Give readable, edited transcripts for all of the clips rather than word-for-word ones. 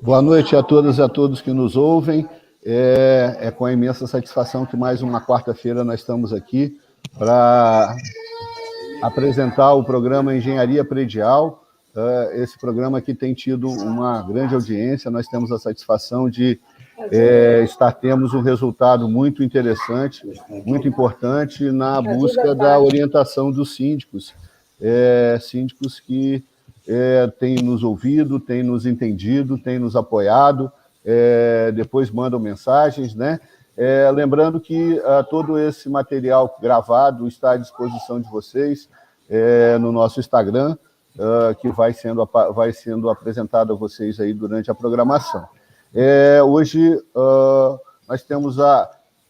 Boa noite a todas e a todos que nos ouvem. É com imensa satisfação que mais uma quarta-feira nós estamos aqui para apresentar o programa Engenharia Predial. Esse programa aqui tem tido uma grande audiência, nós temos a satisfação de termos um resultado muito interessante, muito importante na busca da orientação dos síndicos, síndicos que têm nos ouvido, têm nos entendido, têm nos apoiado, depois mandam mensagens, né? Lembrando que todo esse material gravado está à disposição de vocês no nosso Instagram, que vai sendo apresentado a vocês aí durante a programação. Hoje nós temos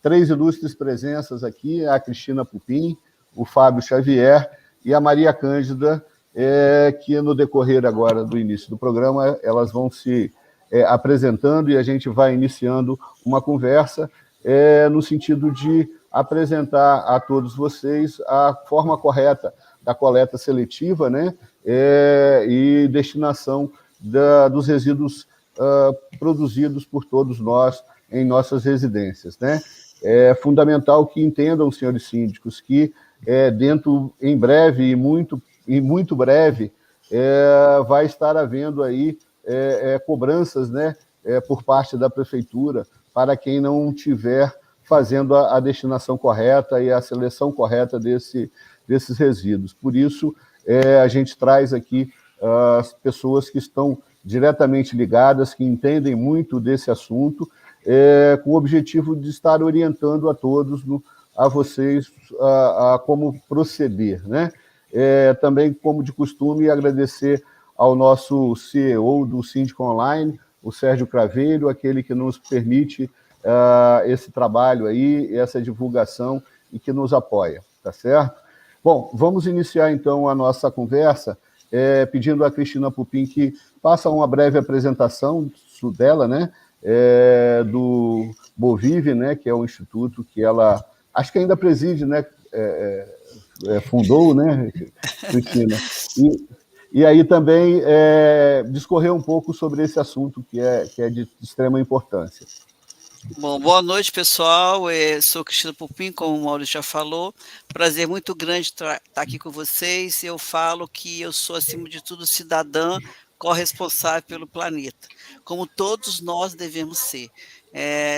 3 ilustres presenças aqui, a Cristina Pupim, o Fábio Xavier e a Maria Cândida, que no decorrer agora do início do programa, elas vão se apresentando e a gente vai iniciando uma conversa no sentido de apresentar a todos vocês a forma correta da coleta seletiva, né, e destinação dos resíduos produzidos por todos nós em nossas residências, né? É fundamental que entendam, senhores síndicos, que em breve e muito breve vai estar havendo aí cobranças, né, por parte da prefeitura para quem não tiver fazendo a destinação correta e a seleção correta desses resíduos. Por isso, a gente traz aqui as pessoas que estão diretamente ligadas, que entendem muito desse assunto, com o objetivo de estar orientando a todos, a vocês, a como proceder, né? Também, como de costume, agradecer ao nosso CEO do Síndico Online, o Sérgio Craveiro, aquele que nos permite esse trabalho aí, essa divulgação e que nos apoia, tá certo? Bom, vamos iniciar então a nossa conversa, pedindo a Cristina Pupim que faça uma breve apresentação dela, né, do Bovive, né, que é um instituto que ela, acho que ainda preside, né, fundou, né, Cristina? E aí também discorrer um pouco sobre esse assunto que é de extrema importância. Bom, boa noite, pessoal. Sou Cristina Pupim, como o Maurício já falou. Prazer muito grande estar aqui com vocês. Eu falo que eu sou, acima de tudo, cidadã corresponsável pelo planeta, como todos nós devemos ser.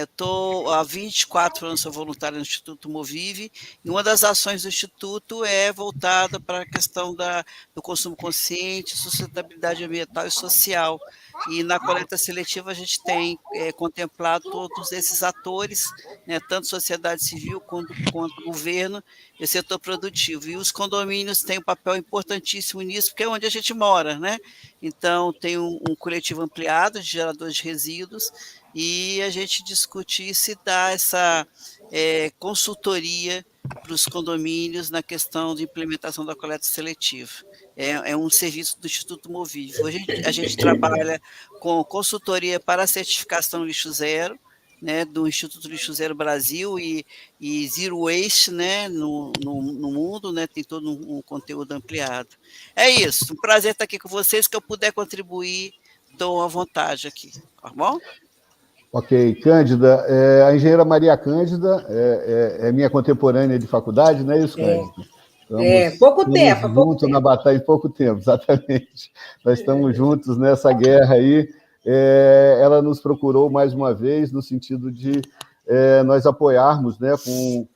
Estou há 24 anos, sou voluntário no Instituto Movive, e uma das ações do Instituto é voltada para a questão do consumo consciente, sustentabilidade ambiental e social. E na coleta seletiva a gente tem contemplado todos esses atores, né, tanto sociedade civil quanto governo e setor produtivo. E os condomínios têm um papel importantíssimo nisso, porque é onde a gente mora, né? Então, tem um coletivo ampliado de geradores de resíduos e a gente discute isso e dá essa consultoria para os condomínios na questão de implementação da coleta seletiva. É um serviço do Instituto Movive. Hoje a gente trabalha com consultoria para a certificação Lixo Zero, né, do Instituto Lixo Zero Brasil e Zero Waste, né, no mundo, né, tem todo um conteúdo ampliado. É isso, um prazer estar aqui com vocês, que eu puder contribuir, estou à vontade aqui, tá bom? Ok, Cândida, a engenheira Maria Cândida é minha contemporânea de faculdade, não é isso, Cândida? Pouco tempo. Juntos na batalha em pouco tempo, exatamente. Nós estamos juntos nessa guerra aí. Ela nos procurou mais uma vez no sentido de nós apoiarmos, né,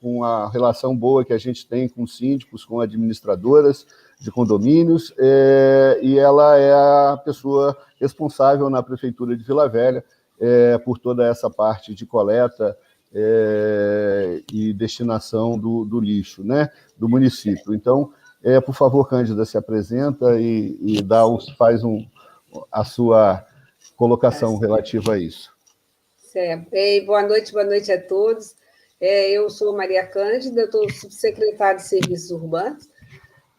com a relação boa que a gente tem com síndicos, com administradoras de condomínios, e ela é a pessoa responsável na Prefeitura de Vila Velha por toda essa parte de coleta e destinação do lixo, né, do município. Então, por favor, Cândida, se apresenta e faz a sua colocação relativa a isso. Certo. Boa noite a todos. Eu sou Maria Cândida, eu estou subsecretária de Serviços Urbanos,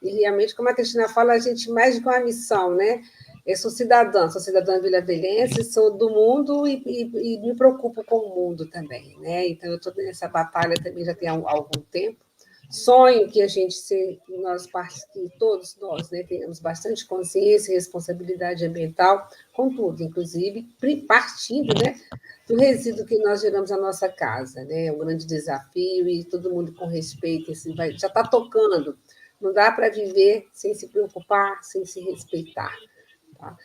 e realmente, como a Cristina fala, a gente mais do que uma missão, né? Eu sou cidadã vilavelhense, sou do mundo e me preocupo com o mundo também, né? Então, eu estou nessa batalha também já tem algum tempo, Sonho que que todos nós, né, tenhamos bastante consciência e responsabilidade ambiental, com tudo, inclusive partindo, né, do resíduo que nós geramos na nossa casa, né? É um grande desafio e todo mundo com respeito, assim, já está tocando. Não dá para viver sem se preocupar, sem se respeitar. Tá?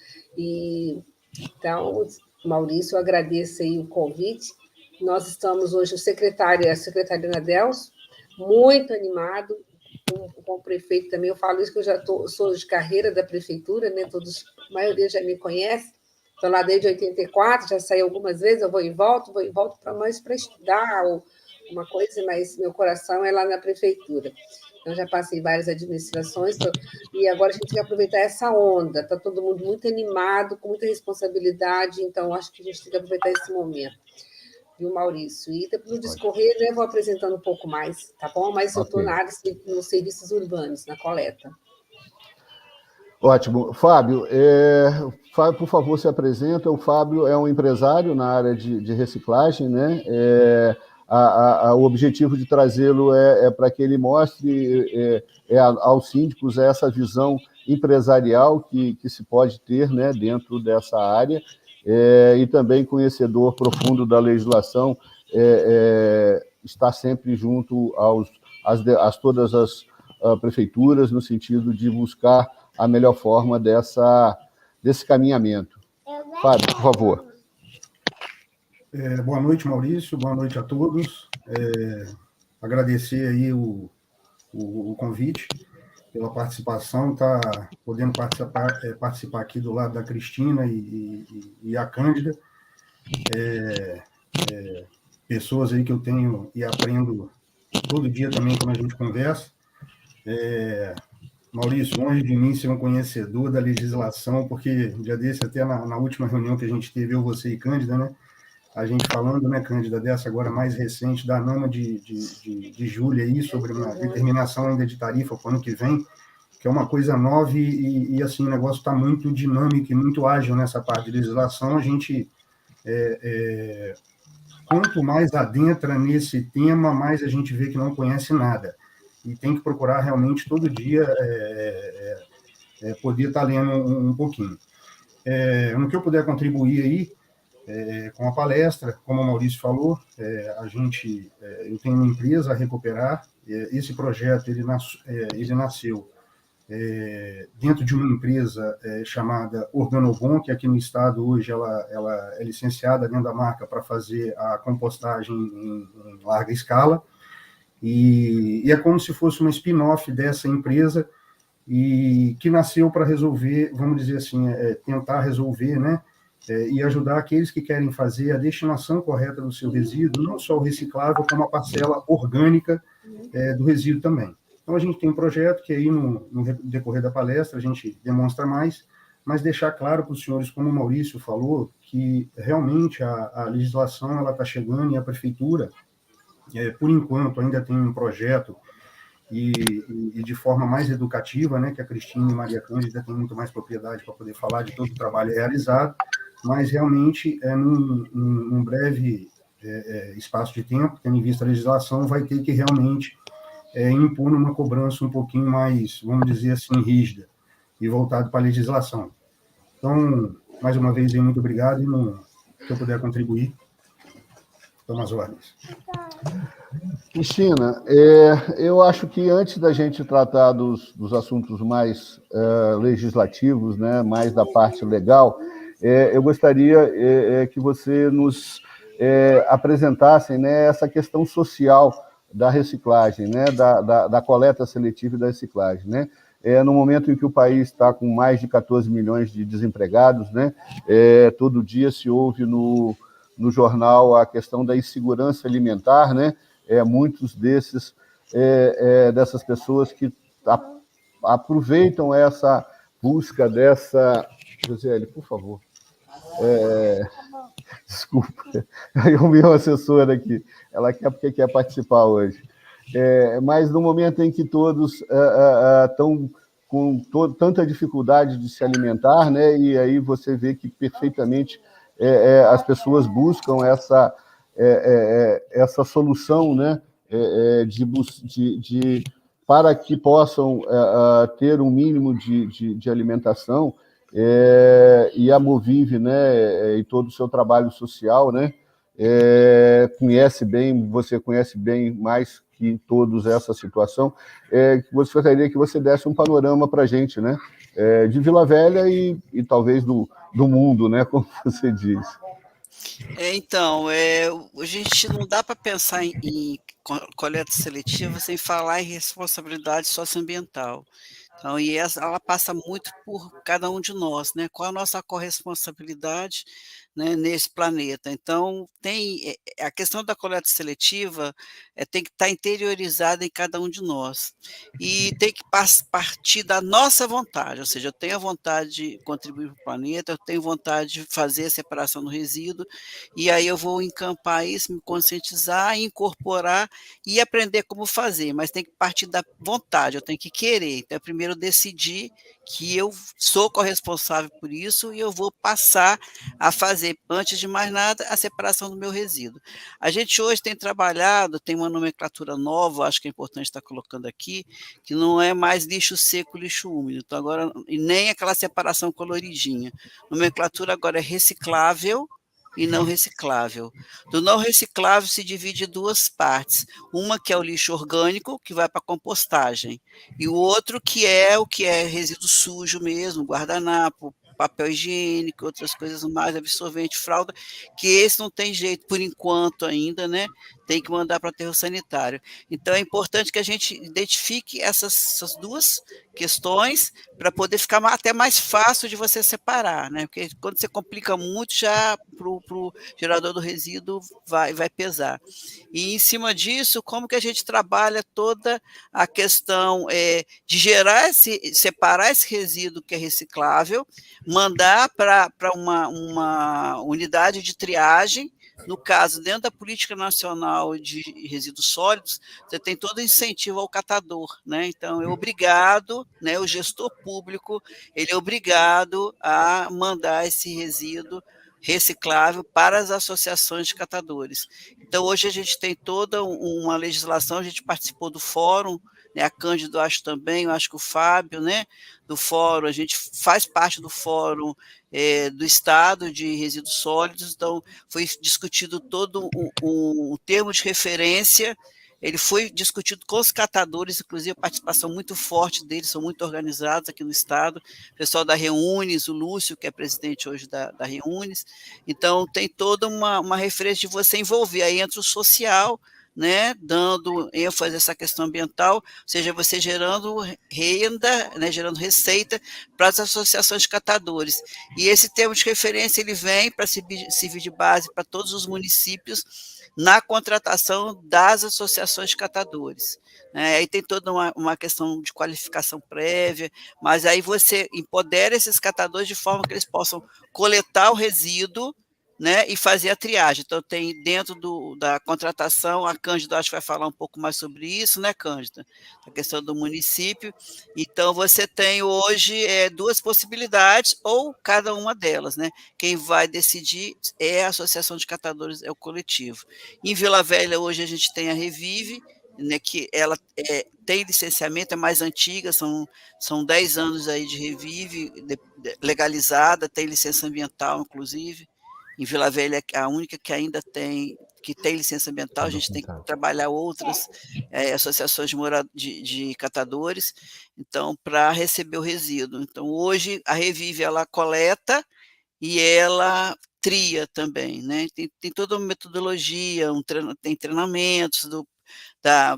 Então, Maurício, eu agradeço aí o convite. Nós estamos hoje, a secretária Nadelso, muito animado, com o prefeito também. Eu falo isso que eu já sou de carreira da prefeitura, né? A maioria já me conhece. Estou lá desde 84, já saí algumas vezes, eu vou e volto para estudar ou uma coisa, mas meu coração é lá na prefeitura. Então, já passei várias administrações, e agora a gente tem que aproveitar essa onda. Está todo mundo muito animado, com muita responsabilidade, então acho que a gente tem que aproveitar esse momento. Viu, Maurício? E para o discorrer, né, vou apresentando um pouco mais, tá bom? Mas eu estou na área nos serviços urbanos, na coleta. Ótimo. Fábio, por favor, se apresenta. O Fábio é um empresário na área de reciclagem, né? O objetivo de trazê-lo é para que ele mostre aos síndicos essa visão empresarial que se pode ter, né, dentro dessa área, e também conhecedor profundo da legislação, está sempre junto a todas as prefeituras, no sentido de buscar a melhor forma desse caminhamento. Fábio, por favor. Boa noite, Maurício. Boa noite a todos. Agradecer aí o convite pela participação, podendo participar aqui do lado da Cristina e a Cândida. Pessoas aí que eu tenho e aprendo todo dia também quando a gente conversa. Maurício, longe de mim ser um conhecedor da legislação, porque um dia desse, até na última reunião que a gente teve, eu, você e Cândida, né? A gente falando, né, Cândida, dessa agora mais recente, da NAMA de julho aí, sobre uma determinação ainda de tarifa para o ano que vem, que é uma coisa nova e assim, o negócio está muito dinâmico e muito ágil nessa parte de legislação. A gente, quanto mais adentra nesse tema, mais a gente vê que não conhece nada. E tem que procurar realmente todo dia poder estar lendo um pouquinho. No que eu puder contribuir aí, com a palestra, como o Maurício falou, eu tenho uma empresa a recuperar. Esse projeto ele nasceu dentro de uma empresa chamada Organobon, que aqui no estado hoje ela é licenciada dentro da marca para fazer a compostagem em larga escala. E é como se fosse uma spin-off dessa empresa, e que nasceu para resolver, vamos dizer assim, tentar resolver, né, e ajudar aqueles que querem fazer a destinação correta do seu resíduo, não só o reciclável, como a parcela orgânica do resíduo também. Então, a gente tem um projeto que aí, no decorrer da palestra, a gente demonstra mais, mas deixar claro para os senhores, como o Maurício falou, que realmente a legislação está chegando, e a prefeitura, por enquanto, ainda tem um projeto e de forma mais educativa, né, que a Cristina e Maria Cândida têm muito mais propriedade para poder falar de todo o trabalho realizado, mas realmente, num breve espaço de tempo, tendo em vista a legislação, vai ter que realmente impor uma cobrança um pouquinho mais, vamos dizer assim, rígida e voltado para a legislação. Então, mais uma vez, muito obrigado, e se eu puder contribuir, toma as ordens. Cristina, eu acho que antes da gente tratar dos assuntos mais legislativos, né, mais da parte legal, eu gostaria que você nos apresentasse, né, essa questão social da reciclagem, né, da coleta seletiva e da reciclagem, né? No momento em que o país está com mais de 14 milhões de desempregados, né, todo dia se ouve no jornal a questão da insegurança alimentar, né? Muitos dessas pessoas que aproveitam essa busca dessa... Josiele, por favor. Desculpa, eu vi uma assessora aqui, ela quer participar hoje. Mas no momento em que todos estão com tanta dificuldade de se alimentar, né? E aí você vê que perfeitamente as pessoas buscam essa solução, né, para que possam ter um mínimo de alimentação, e a Movive, né, e todo o seu trabalho social, né, você conhece bem mais que todos essa situação, você gostaria que você desse um panorama para a gente, né, de Vila Velha e talvez do mundo, né, como você diz. Então, a gente não dá para pensar em coleta seletiva sem falar em responsabilidade socioambiental. Então, e ela passa muito por cada um de nós, né? Qual a nossa corresponsabilidade, né, nesse planeta? Então, tem a questão da coleta seletiva tem que estar interiorizada em cada um de nós e tem que partir da nossa vontade, ou seja, eu tenho a vontade de contribuir para o planeta, eu tenho vontade de fazer a separação do resíduo e aí eu vou encampar isso, me conscientizar, incorporar e aprender como fazer, mas tem que partir da vontade, eu tenho que querer. Então, primeiro eu decidi que eu sou corresponsável por isso e eu vou passar a fazer, antes de mais nada, a separação do meu resíduo. A gente hoje tem trabalhado, tem uma nomenclatura nova, acho que é importante estar colocando aqui, que não é mais lixo seco, lixo úmido, então agora, e nem aquela separação coloridinha. A nomenclatura agora é reciclável e não reciclável. Do não reciclável se divide em duas partes. Uma que é o lixo orgânico, que vai para a compostagem, e o outro que é resíduo sujo mesmo, guardanapo, papel higiênico, outras coisas mais, absorvente, fralda, que esse não tem jeito, por enquanto ainda, né? Tem que mandar para o aterro sanitário. Então, é importante que a gente identifique essas duas questões para poder ficar até mais fácil de você separar, né? Porque quando você complica muito, já para o gerador do resíduo vai pesar. E em cima disso, como que a gente trabalha toda a questão de separar esse resíduo que é reciclável, mandar para uma unidade de triagem. No caso, dentro da Política Nacional de Resíduos Sólidos, você tem todo o incentivo ao catador, né? Então, é obrigado, né, o gestor público, ele é obrigado a mandar esse resíduo reciclável para as associações de catadores. Então, hoje a gente tem toda uma legislação, a gente participou do fórum, né, a Cândido acho também, eu acho que o Fábio, né, do fórum, a gente faz parte do fórum do Estado de Resíduos Sólidos, então foi discutido todo um termo de referência, ele foi discutido com os catadores, inclusive a participação muito forte deles, são muito organizados aqui no Estado, o pessoal da Reunes, o Lúcio, que é presidente hoje da Reunes, então tem toda uma referência de você envolver, aí entra o social, né, dando ênfase a essa questão ambiental, ou seja, você gerando renda, né, gerando receita para as associações de catadores. E esse termo de referência ele vem para servir de base para todos os municípios na contratação das associações de catadores. Aí tem toda uma questão de qualificação prévia, mas aí você empodera esses catadores de forma que eles possam coletar o resíduo, né, e fazer a triagem. Então, tem dentro da contratação, a Cândida acho que vai falar um pouco mais sobre isso, né, Cândida? A questão do município. Então, você tem hoje duas possibilidades, ou cada uma delas, né? Quem vai decidir é a Associação de Catadores, é o coletivo. Em Vila Velha, hoje, a gente tem a Revive, né, que ela tem licenciamento, é mais antiga, são 10 anos aí de Revive, legalizada, tem licença ambiental, inclusive. Em Vila Velha, a única que ainda tem licença ambiental, a gente tem que trabalhar outras associações de catadores, então, para receber o resíduo. Então, hoje, a Revive, ela coleta e ela tria também, né? Tem toda uma metodologia, tem treinamentos,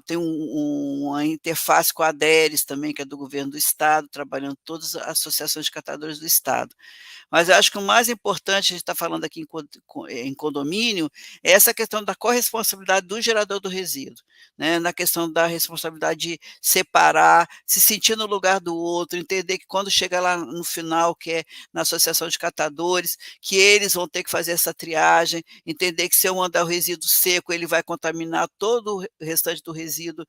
tem uma interface com a ADERES também, que é do governo do Estado, trabalhando todas as associações de catadores do Estado. Mas eu acho que o mais importante, a gente está falando aqui em condomínio, é essa questão da corresponsabilidade do gerador do resíduo, né? Na questão da responsabilidade de separar, se sentir no lugar do outro, entender que quando chega lá no final, que é na associação de catadores, que eles vão ter que fazer essa triagem, entender que se eu mandar o resíduo seco, ele vai contaminar todo o restante do resíduo,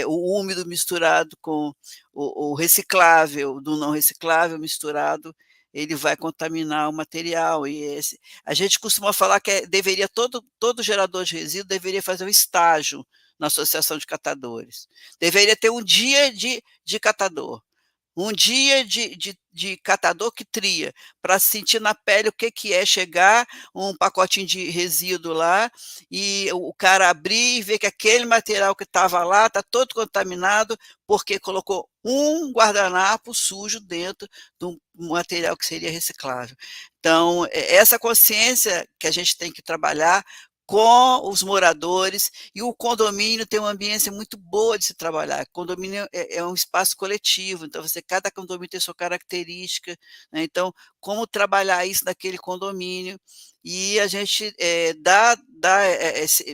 o úmido misturado com o reciclável, do não reciclável misturado, ele vai contaminar o material. E a gente costuma falar que todo gerador de resíduo deveria fazer um estágio na associação de catadores. Deveria ter um dia de catador, um dia de catador que tria, para sentir na pele o que é chegar um pacotinho de resíduo lá e o cara abrir e ver que aquele material que estava lá está todo contaminado porque colocou um guardanapo sujo dentro de um material que seria reciclável. Então, essa consciência que a gente tem que trabalhar com os moradores, e o condomínio tem uma ambiência muito boa de se trabalhar. O condomínio é um espaço coletivo, então cada condomínio tem sua característica, né? Então, como trabalhar isso naquele condomínio, e a gente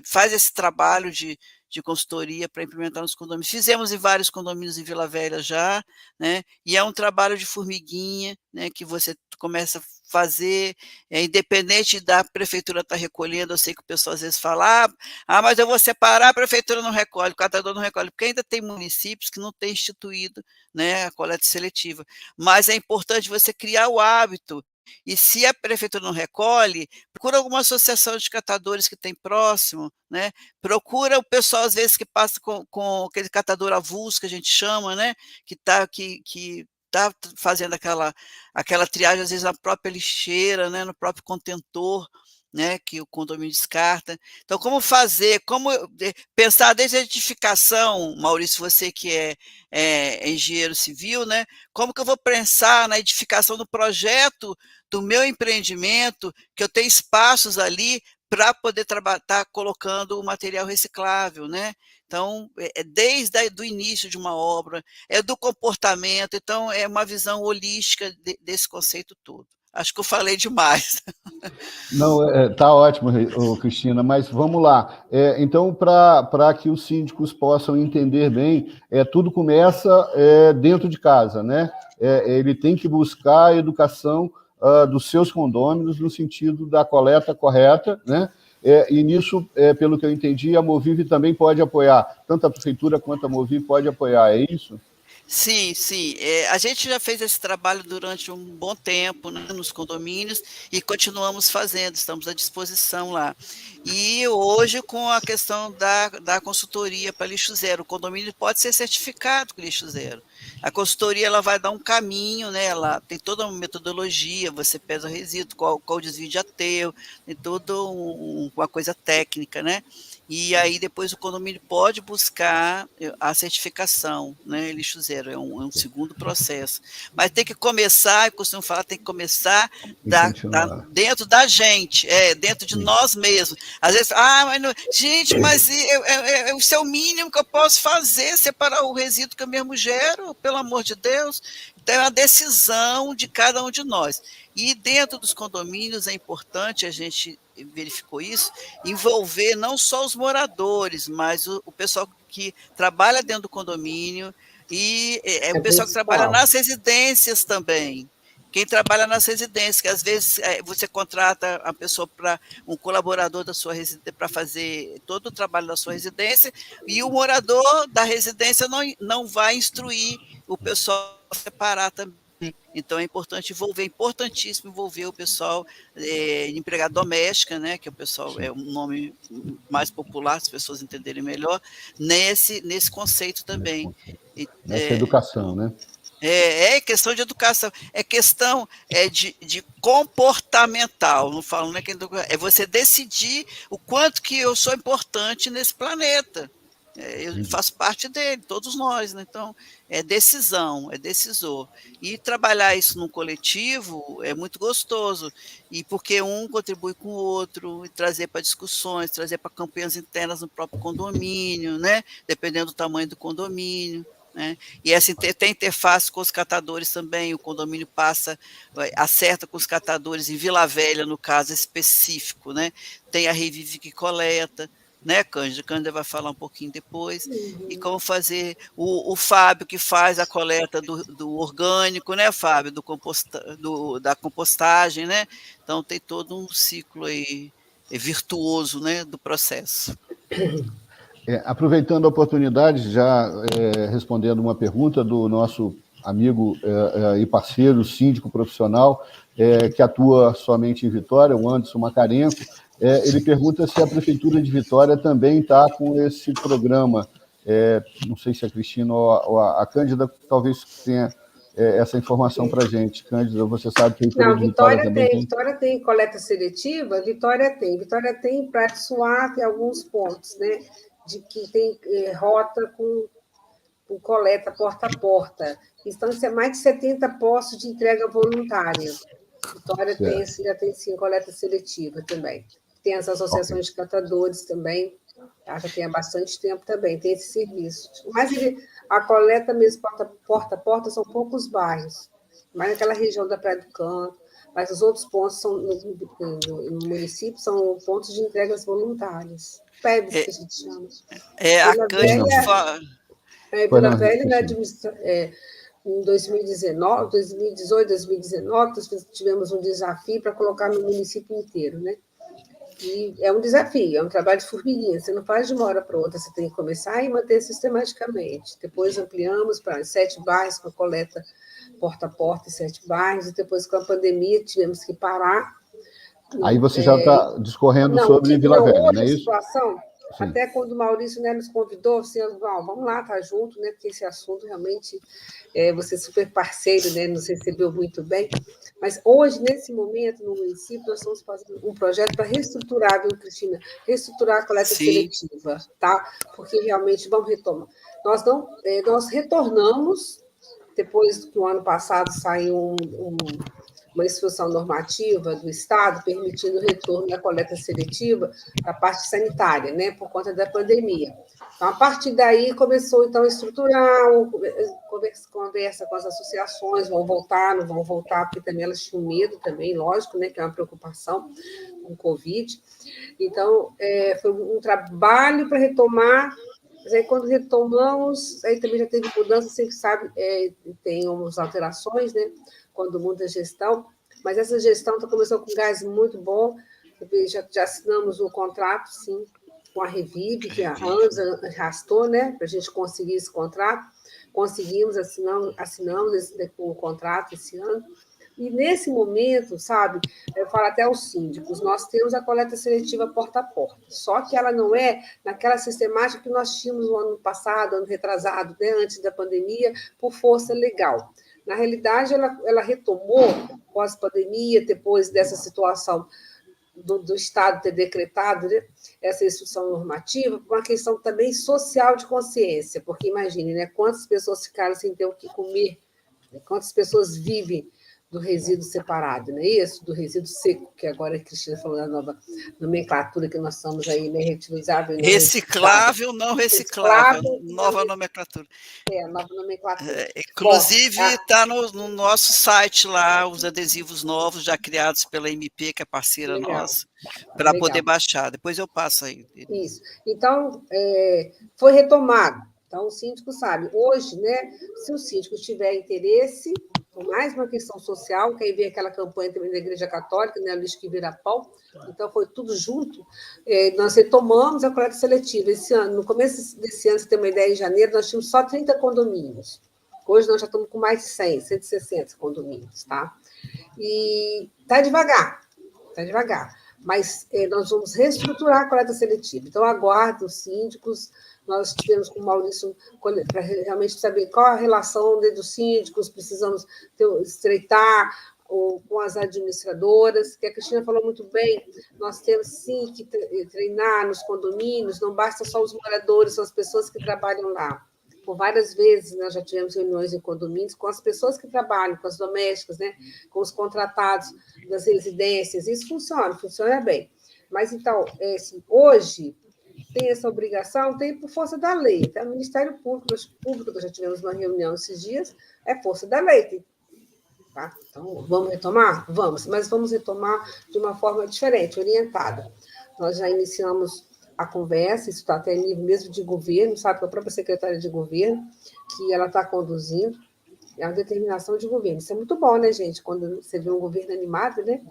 faz esse trabalho de consultoria para implementar nos condomínios. Fizemos em vários condomínios em Vila Velha já, né? E é um trabalho de formiguinha, né? Que você começa a fazer, independente da prefeitura estar recolhendo. Eu sei que o pessoal às vezes fala, mas eu vou separar, a prefeitura não recolhe, o catador não recolhe, porque ainda tem municípios que não têm instituído, né, a coleta seletiva. Mas é importante você criar o hábito. E se a prefeitura não recolhe, procura alguma associação de catadores que tem próximo, né? Procura o pessoal, às vezes, que passa com aquele catador avulso, que a gente chama, né? Que está fazendo aquela triagem, às vezes, na própria lixeira, né? No próprio contentor, né, que o condomínio descarta. Então, como pensar desde a edificação, Maurício, você que é engenheiro civil, né, como que eu vou pensar na edificação do projeto do meu empreendimento, que eu tenho espaços ali para poder estar colocando o material reciclável, né? Então, desde o início de uma obra, do comportamento, então é uma visão holística desse conceito todo. Acho que eu falei demais. Não, está ótimo, Cristina, mas vamos lá. Então, para que os síndicos possam entender bem, tudo começa dentro de casa, né? Ele tem que buscar a educação dos seus condôminos no sentido da coleta correta, né? E nisso, pelo que eu entendi, a Movive também pode apoiar, tanto a prefeitura quanto a Movive pode apoiar, é isso? Sim, sim. A gente já fez esse trabalho durante um bom tempo, né, nos condomínios, e continuamos fazendo, estamos à disposição lá. E hoje, com a questão da consultoria para lixo zero, o condomínio pode ser certificado com lixo zero. A consultoria ela vai dar um caminho, né, ela tem toda uma metodologia, você pesa o resíduo, qual o desvio de aterro, tem toda uma coisa técnica, né? E aí depois o condomínio pode buscar a certificação, né, lixo zero, é um segundo processo. Mas tem que começar, eu costumo falar, tem que começar dentro da gente, dentro de nós mesmos. Às vezes, mas isso é o mínimo que eu posso fazer, separar o resíduo que eu mesmo gero, pelo amor de Deus. Então é uma decisão de cada um de nós. E dentro dos condomínios é importante, a gente verificou isso, envolver não só os moradores, mas o pessoal que trabalha dentro do condomínio e o pessoal que trabalha nas residências também. Quem trabalha nas residências, que às vezes você contrata a pessoa um colaborador da sua residência para fazer todo o trabalho da sua residência, e o morador da residência não vai instruir o pessoal a separar também. Então é importantíssimo envolver o pessoal empregada doméstica, né, que o pessoal é um nome mais popular, se as pessoas entenderem melhor, nesse conceito também. Nessa educação, né? É questão de educação, é questão de comportamental, não falo, né? É você decidir o quanto que eu sou importante nesse planeta. Eu faço parte dele, todos nós, né? Então, é decisão, é decisor. E trabalhar isso num coletivo é muito gostoso, e porque um contribui com o outro, e trazer para discussões, trazer para campanhas internas no próprio condomínio, né? Dependendo do tamanho do condomínio. Né? E essa tem interface com os catadores também, o condomínio acerta com os catadores em Vila Velha, no caso específico, né? Tem a Revive que coleta, né, Cândida vai falar um pouquinho depois, e como fazer, o Fábio que faz a coleta do orgânico, né, Fábio, da compostagem, né? Então tem todo um ciclo aí virtuoso, né, do processo. Aproveitando a oportunidade, já respondendo uma pergunta do nosso amigo e parceiro, síndico profissional, que atua somente em Vitória, o Anderson Macarenco, Ele pergunta se a Prefeitura de Vitória também está com esse programa. Não sei se a Cristina ou a Cândida talvez tenha essa informação para a gente. Cândida, você sabe que a Prefeitura de Vitória também tem? Vitória tem coleta seletiva, Vitória tem para Suar, tem alguns pontos, né, de que tem rota com coleta porta a porta. Então, isso é mais de 70 postos de entrega voluntária. Vitória já tem, sim, coleta seletiva também. Tem as associações de catadores também, já tem há bastante tempo também, tem esse serviço. Mas a coleta mesmo, porta a porta, são poucos bairros, mais naquela região da Praia do Canto, mas os outros pontos no município são pontos de entregas voluntárias, PEBs, que a gente chama. A Cândida fala... Vila Velha, em 2019, 2018, 2019, nós tivemos um desafio para colocar no município inteiro, né? E é um desafio, é um trabalho de formiguinha, você não faz de uma hora para outra, você tem que começar e manter sistematicamente. Depois ampliamos para 7 bairros com a coleta porta a porta em 7 bairros, e depois com a pandemia tivemos que parar. Aí você já está discorrendo sobre Vila Velha, não é isso? Situação, sim. Até quando o Maurício, né, nos convidou, assim, vamos lá, tá junto, né, porque esse assunto realmente, você é super parceiro, né, nos recebeu muito bem. Mas hoje, nesse momento, no município, nós estamos fazendo um projeto para reestruturar, viu, Cristina? Reestruturar a coleta seletiva, tá? Porque realmente vamos retomar. Nós retornamos, depois que o ano passado saiu uma instrução normativa do Estado permitindo o retorno da coleta seletiva da parte sanitária, né, por conta da pandemia. Então, a partir daí, começou, então, a estruturar, conversa com as associações, vão voltar, não vão voltar, porque também elas tinham medo também, lógico, né, que é uma preocupação com o Covid. Então, foi um trabalho para retomar, mas aí, quando retomamos, aí também já teve mudança, você sabe, tem umas alterações, né, quando muda a gestão, mas essa gestão começou com gás muito bom, já assinamos um contrato, sim, com a Revive, que a ANSA arrastou, né, para a gente conseguir esse contrato, conseguimos, assinamos o contrato esse ano, e nesse momento, sabe, eu falo até aos síndicos, nós temos a coleta seletiva porta a porta, só que ela não é naquela sistemática que nós tínhamos no ano passado, ano retrasado, né, antes da pandemia, por força legal. Na realidade, ela retomou, pós-pandemia, depois dessa situação do Estado ter decretado, né, essa instrução normativa, por uma questão também social de consciência, porque imagine, né, quantas pessoas ficaram sem ter o que comer, né, quantas pessoas vivem do resíduo separado, não é isso? Do resíduo seco, que agora a Cristina falou da nova nomenclatura que nós estamos aí, né? Reutilizável, não reciclável, não reciclável, nova nomenclatura. Nova nomenclatura. Inclusive, está no nosso site lá, os adesivos novos já criados pela MP, que é parceira nossa, para poder baixar. Depois eu passo aí. Isso. Então, foi retomado. Então, o síndico sabe. Hoje, né, se o síndico tiver interesse, por mais uma questão social, que aí vem aquela campanha também da Igreja Católica, né, Lixo que Vira Pão, então foi tudo junto, nós retomamos a coleta seletiva. Esse ano, no começo desse ano, você tem uma ideia, em janeiro, nós tínhamos só 30 condomínios. Hoje nós já estamos com mais de 160 condomínios, tá? E está devagar. Mas nós vamos reestruturar a coleta seletiva. Então, aguardo os síndicos. Nós tivemos com o Maurício para realmente saber qual a relação dos síndicos, precisamos estreitar com as administradoras, que a Cristina falou muito bem, nós temos sim que treinar nos condomínios, não basta só os moradores, são as pessoas que trabalham lá. Por várias vezes nós já tivemos reuniões em condomínios com as pessoas que trabalham, com as domésticas, né, com os contratados das residências, isso funciona bem. Mas, então, assim, hoje, tem essa obrigação, tem por força da lei. Tá? O Ministério Público, nós já tivemos uma reunião esses dias, é força da lei. Tá? Então, vamos retomar? Vamos, mas vamos retomar de uma forma diferente, orientada. Nós já iniciamos a conversa, isso está até em nível mesmo de governo, sabe, com a própria secretária de governo, que ela está conduzindo, é uma determinação de governo. Isso é muito bom, né, gente, quando você vê um governo animado, né,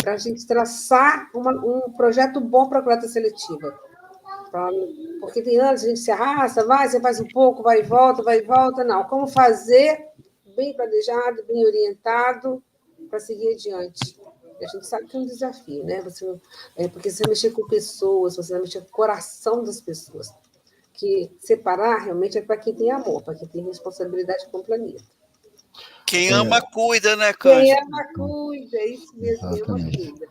para a gente traçar um projeto bom para a coleta seletiva. Porque tem anos a gente se arrasta, você faz um pouco, vai e volta, não. Como fazer bem planejado, bem orientado, para seguir adiante. A gente sabe que é um desafio, né? Porque você vai mexer com pessoas, você vai mexer com o coração das pessoas. Que separar realmente é para quem tem amor, para quem tem responsabilidade com o planeta. Quem ama, cuida, né, Quem Cândida? ama, cuida, é isso mesmo, quem ama, Exatamente. cuida.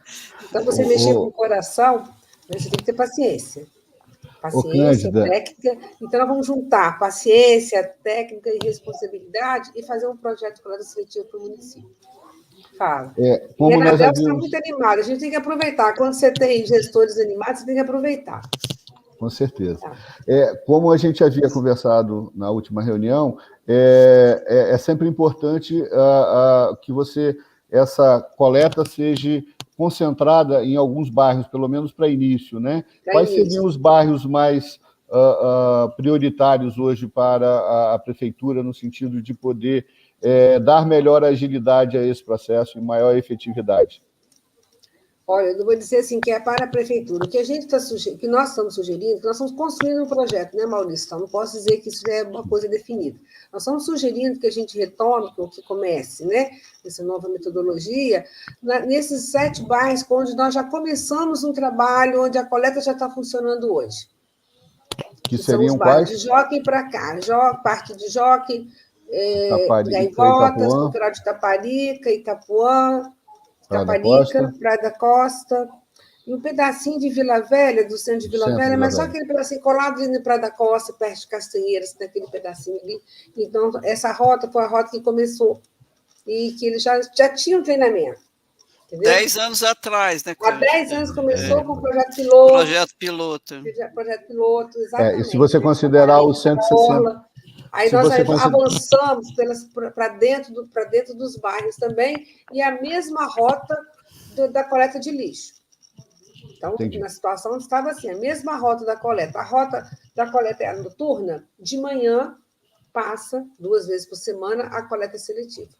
Então, você mexer com o coração, né, você tem que ter paciência. Paciência, Cândida, técnica. Então, nós vamos juntar paciência, técnica e responsabilidade e fazer um projeto de coleta seletiva para o município. Fala. como nós Renadel está havíamos... muito animado. A gente tem que aproveitar. Quando você tem gestores animados, você tem que aproveitar. Com certeza. Tá. Como a gente havia conversado na última reunião, é sempre importante que essa coleta seja concentrada em alguns bairros, pelo menos para início, né? Quais seriam os bairros mais prioritários hoje para a prefeitura, no sentido de poder dar melhor agilidade a esse processo e maior efetividade? Olha, eu vou dizer assim, que é para a prefeitura. O que a gente que nós estamos sugerindo, que nós estamos construindo um projeto, né, Maurício? Então, não posso dizer que isso já é uma coisa definida. Nós estamos sugerindo que a gente retome, que comece, né, essa nova metodologia, nesses 7 bairros onde nós já começamos um trabalho, onde a coleta já está funcionando hoje. Que seriam são os quais? De Jockey para cá. Parque de Jockey, Gaivotas, Cultural de Itaparica, Itapuã, Praia da Costa, e um pedacinho de Vila Velha, do centro de Vila Velha, mas só aquele pedacinho colado de Praia da Costa, perto de Castanheiras, naquele pedacinho ali. Então, essa rota foi a rota que começou, e que eles já tinham treinamento. Entendeu? 10 anos atrás, né, Cândida? Há 10 anos começou com o projeto piloto. Projeto piloto, exatamente. E se você considerar os 160... Aí nós avançamos para dentro dos bairros também, e a mesma rota da coleta de lixo. Então, na situação estava assim, a mesma rota da coleta. A rota da coleta é noturna, de manhã passa 2 vezes por semana a coleta seletiva.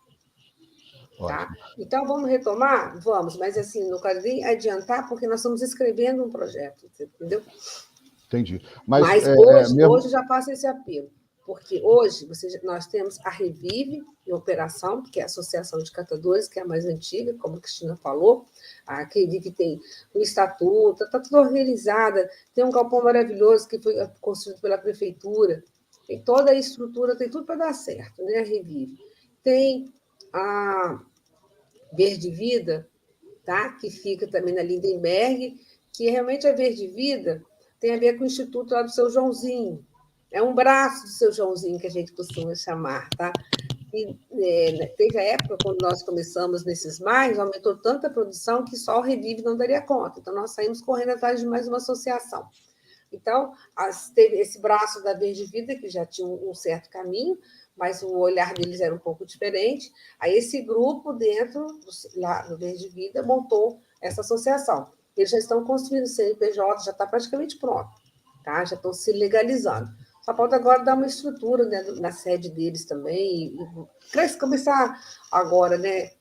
Tá? Então, vamos retomar? Vamos, mas assim, não quero nem adiantar, porque nós estamos escrevendo um projeto, entendeu? Entendi. Mas hoje já passa esse apelo. Porque hoje nós temos a Revive em operação, que é a Associação de Catadores, que é a mais antiga, como a Cristina falou. A Revive tem um estatuto, está tudo organizada, tem um galpão maravilhoso que foi construído pela prefeitura, tem toda a estrutura, tem tudo para dar certo, né, a Revive. Tem a Verde Vida, tá? Que fica também na Lindenberg, que realmente a Verde Vida tem a ver com o Instituto lá do seu Joãozinho. É um braço do seu Joãozinho, que a gente costuma chamar, tá? E teve a época, quando nós começamos nesses bairros, aumentou tanta produção que só o Revive não daria conta. Então, nós saímos correndo atrás de mais uma associação. Então, teve esse braço da Verde Vida, que já tinha um certo caminho, mas o olhar deles era um pouco diferente. Aí, esse grupo, lá do Verde Vida, montou essa associação. Eles já estão construindo o CNPJ, já está praticamente pronto, tá? Já estão se legalizando. Só falta agora dar uma estrutura, né, na sede deles também, e começar agora, né,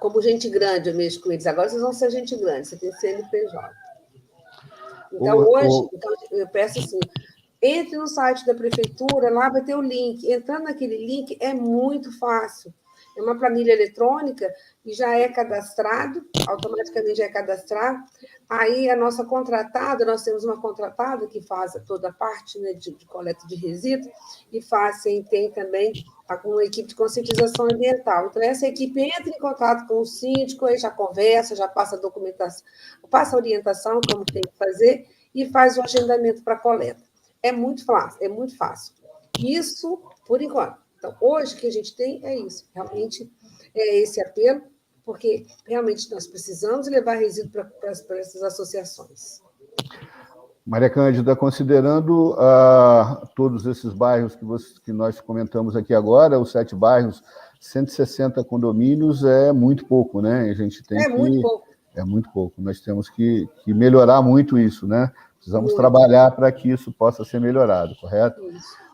como gente grande, eu mexo com eles. Agora vocês vão ser gente grande, você tem CNPJ. Então, hoje, eu peço assim, entre no site da prefeitura, lá vai ter o link. Entrando naquele link é muito fácil. É uma planilha eletrônica e já é cadastrado, automaticamente já é cadastrado. Aí, a nossa contratada, nós temos uma contratada que faz toda a parte, né, de coleta de resíduos e tem também uma equipe de conscientização ambiental. Então, essa equipe entra em contato com o síndico, aí já conversa, já passa a documentação, passa a orientação, como tem que fazer, e faz o agendamento para a coleta. É muito fácil. Isso, por enquanto. Então, hoje, o que a gente tem é isso. Realmente, é esse apelo, porque realmente nós precisamos levar resíduo para essas associações. Maria Cândida, considerando todos esses bairros que nós comentamos aqui agora, os 7 bairros, 160 condomínios é muito pouco, né? A gente tem muito pouco. É muito pouco. Nós temos que melhorar muito isso, né? Precisamos trabalhar para que isso possa ser melhorado, correto? Isso.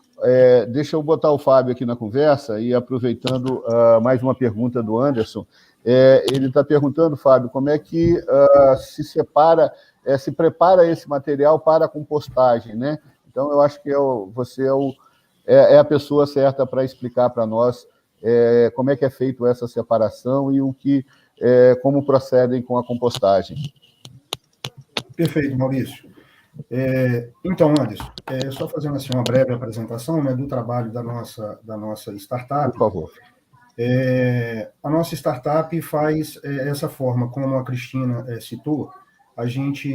Deixa eu botar o Fábio aqui na conversa e aproveitando mais uma pergunta do Anderson. Ele está perguntando, Fábio, como é que se prepara esse material para a compostagem, né? Então, eu acho que você é a pessoa certa para explicar para nós como é que é feito essa separação e o que como procedem com a compostagem. Perfeito, Maurício. Então, Anderson, só fazendo assim uma breve apresentação, né, do trabalho da nossa startup. Por favor. A nossa startup faz essa forma, como a Cristina citou, a gente,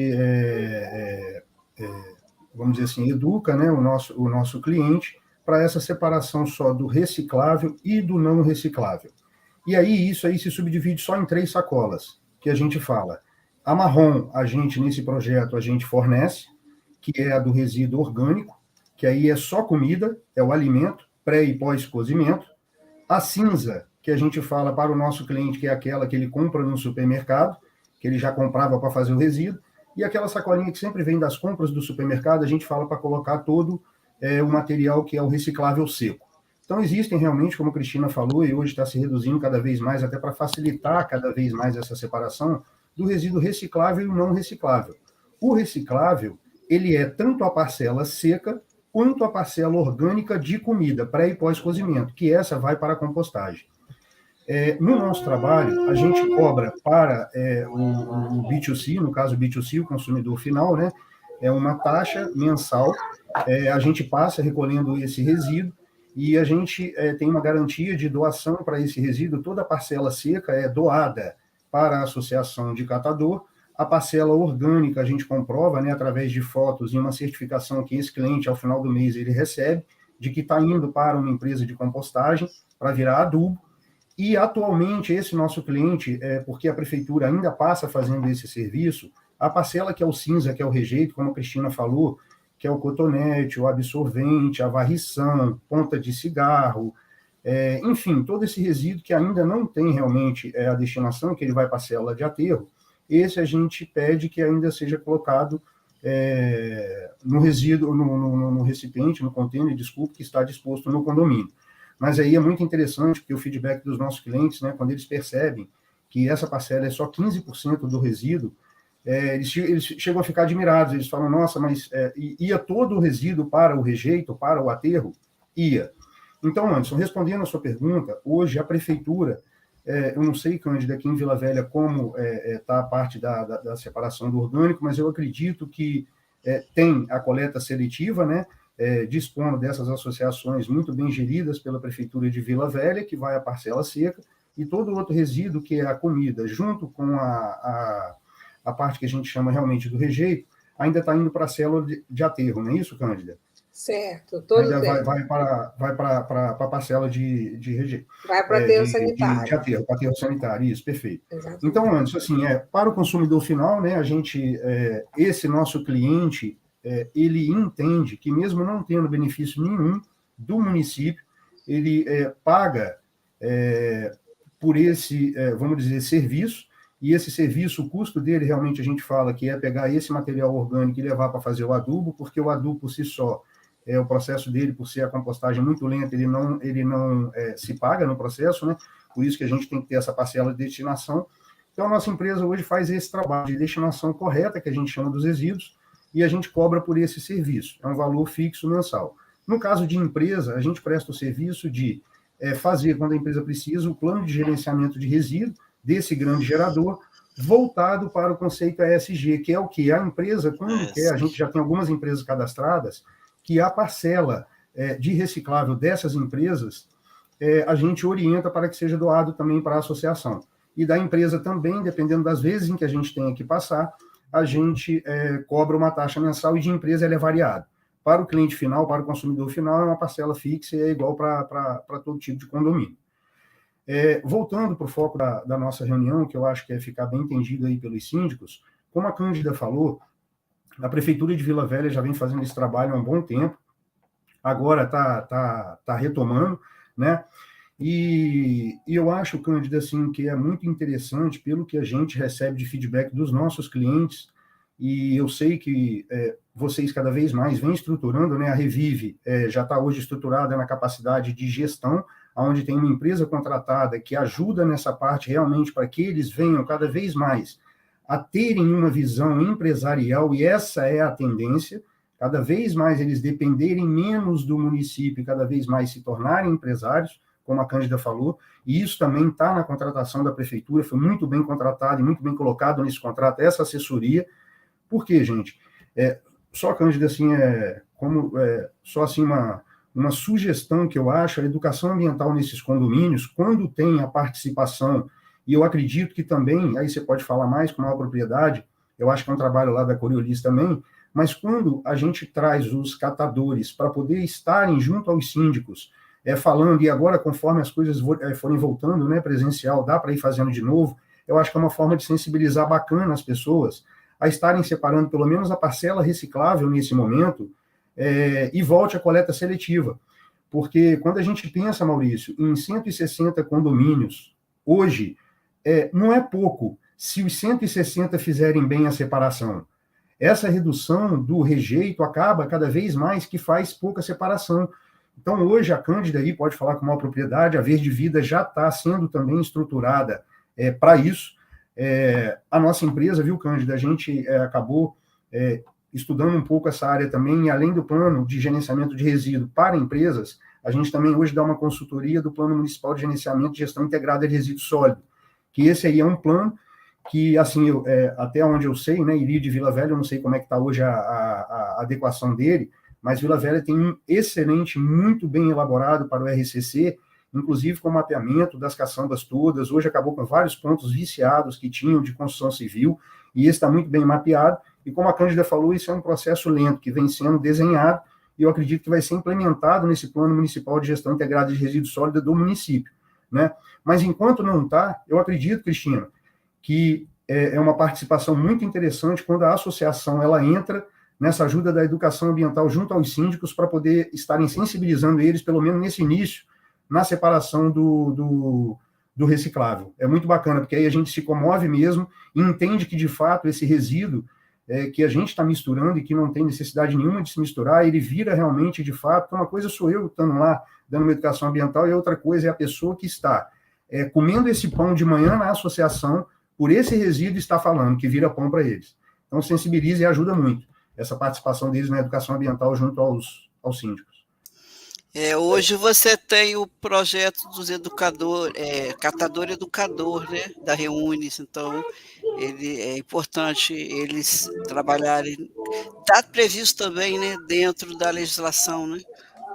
vamos dizer assim, educa, né, o nosso cliente para essa separação só do reciclável e do não reciclável. E aí, isso aí se subdivide só em 3 sacolas, que a gente fala. A marrom, nesse projeto, a gente fornece, que é a do resíduo orgânico, que aí é só comida, é o alimento, pré e pós-cozimento. A cinza, que a gente fala para o nosso cliente, que é aquela que ele compra no supermercado, que ele já comprava para fazer o resíduo, e aquela sacolinha que sempre vem das compras do supermercado, a gente fala para colocar todo o material que é o reciclável seco. Então, existem realmente, como a Cristina falou, e hoje está se reduzindo cada vez mais, até para facilitar cada vez mais essa separação do resíduo reciclável e não reciclável. O reciclável, ele é tanto a parcela seca, quanto a parcela orgânica de comida, pré e pós-cozimento, que essa vai para a compostagem. No nosso trabalho, a gente cobra para o B2C, no caso o B2C, o consumidor final, né, é uma taxa mensal, a gente passa recolhendo esse resíduo, e a gente tem uma garantia de doação para esse resíduo, toda a parcela seca é doada para a associação de catador, a parcela orgânica a gente comprova, né, através de fotos e uma certificação que esse cliente, ao final do mês, ele recebe, de que está indo para uma empresa de compostagem para virar adubo. E, atualmente, esse nosso cliente, porque a prefeitura ainda passa fazendo esse serviço, a parcela que é o cinza, que é o rejeito, como a Cristina falou, que é o cotonete, o absorvente, a varrição, ponta de cigarro, enfim, todo esse resíduo que ainda não tem realmente a destinação, que ele vai para a célula de aterro, esse a gente pede que ainda seja colocado no resíduo, no recipiente, no container, desculpe, que está disposto no condomínio. Mas aí é muito interessante, porque o feedback dos nossos clientes, né, quando eles percebem que essa parcela é só 15% do resíduo, eles chegam a ficar admirados, eles falam, nossa, mas ia todo o resíduo para o rejeito, para o aterro? Ia. Então, Anderson, respondendo a sua pergunta, hoje a prefeitura, eu não sei, Cândida, aqui em Vila Velha como está a parte da separação do orgânico, mas eu acredito que tem a coleta seletiva, né, dispondo dessas associações muito bem geridas pela prefeitura de Vila Velha, que vai à parcela seca, e todo o outro resíduo, que é a comida, junto com a parte que a gente chama realmente do rejeito, ainda está indo para a célula de aterro, não é isso, Cândida? Certo, todo ainda vai para a parcela de rejeito. Vai para o aterro sanitário. De aterro, para aterro sanitário, isso, perfeito. Exatamente. Então, Anderson, assim, para o consumidor final, né, esse nosso cliente, ele entende que, mesmo não tendo benefício nenhum do município, ele paga por esse, vamos dizer, serviço, e esse serviço, o custo dele, realmente, a gente fala que é pegar esse material orgânico e levar para fazer o adubo, porque o adubo, por si só, o processo dele, por ser a compostagem muito lenta, ele não se paga no processo, né? Por isso que a gente tem que ter essa parcela de destinação. Então, a nossa empresa hoje faz esse trabalho de destinação correta, que a gente chama dos resíduos, e a gente cobra por esse serviço. É um valor fixo mensal. No caso de empresa, a gente presta o serviço de fazer, quando a empresa precisa, o plano de gerenciamento de resíduo desse grande gerador, voltado para o conceito ESG, que é o que a empresa, quando quer, a gente já tem algumas empresas cadastradas, que a parcela de reciclável dessas empresas, a gente orienta para que seja doado também para a associação. E da empresa também, dependendo das vezes em que a gente tenha que passar, a gente cobra uma taxa mensal, e de empresa ela é variada. Para o cliente final, para o consumidor final, é uma parcela fixa e é igual para todo tipo de condomínio. Voltando para o foco da nossa reunião, que eu acho que é ficar bem entendido aí pelos síndicos, como a Cândida falou, a Prefeitura de Vila Velha já vem fazendo esse trabalho há um bom tempo, agora está retomando, né? E eu acho, Cândida, assim, que é muito interessante pelo que a gente recebe de feedback dos nossos clientes, e eu sei que vocês cada vez mais vêm estruturando, né? A Revive já está hoje estruturada na capacidade de gestão, onde tem uma empresa contratada que ajuda nessa parte realmente para que eles venham cada vez mais a terem uma visão empresarial, e essa é a tendência, cada vez mais eles dependerem menos do município, cada vez mais se tornarem empresários, como a Cândida falou, e isso também está na contratação da prefeitura, foi muito bem contratado e muito bem colocado nesse contrato, essa assessoria. Por quê, gente? Só, Cândida, assim, só assim uma sugestão que eu acho, a educação ambiental nesses condomínios, quando tem a participação, e eu acredito que também, aí você pode falar mais com maior propriedade, eu acho que é um trabalho lá da Coriolis também, mas quando a gente traz os catadores para poder estarem junto aos síndicos, falando, e agora, conforme as coisas forem voltando, né, presencial, dá para ir fazendo de novo, eu acho que é uma forma de sensibilizar bacana as pessoas a estarem separando pelo menos a parcela reciclável nesse momento, e volte à coleta seletiva. Porque quando a gente pensa, Maurício, em 160 condomínios, hoje, não é pouco se os 160 fizerem bem a separação. Essa redução do rejeito acaba cada vez mais que faz pouca separação. Então, hoje, a Cândida aí pode falar com maior propriedade, a Verde Vida já está sendo também estruturada para isso. A nossa empresa, viu, Cândida, a gente acabou estudando um pouco essa área também, e além do plano de gerenciamento de resíduo para empresas, a gente também hoje dá uma consultoria do Plano Municipal de Gerenciamento e Gestão Integrada de Resíduo Sólido, que esse aí é um plano que, assim, até onde eu sei, né, Iria de Vila Velha, eu não sei como é que está hoje a adequação dele, mas Vila Velha tem um excelente, muito bem elaborado para o RCC, inclusive com o mapeamento das caçambas todas, hoje acabou com vários pontos viciados que tinham de construção civil, e esse está muito bem mapeado, e como a Cândida falou, isso é um processo lento, que vem sendo desenhado, e eu acredito que vai ser implementado nesse Plano Municipal de Gestão Integrada de Resíduos Sólidos do município, né? Mas enquanto não está, eu acredito, Cristina, que é uma participação muito interessante quando a associação ela entra nessa ajuda da educação ambiental junto aos síndicos para poder estarem sensibilizando eles, pelo menos nesse início, na separação do reciclável. É muito bacana, porque aí a gente se comove mesmo e entende que, de fato, esse resíduo que a gente está misturando e que não tem necessidade nenhuma de se misturar, ele vira realmente, de fato, uma coisa sou eu estando lá dando uma educação ambiental e outra coisa é a pessoa que está comendo esse pão de manhã na associação, por esse resíduo está falando, que vira pão para eles. Então, sensibiliza e ajuda muito essa participação deles na educação ambiental junto aos síndicos. Hoje você tem o projeto dos educadores, catador educador, né, da Reunis, então é importante eles trabalharem. Está previsto também, né, dentro da legislação, né,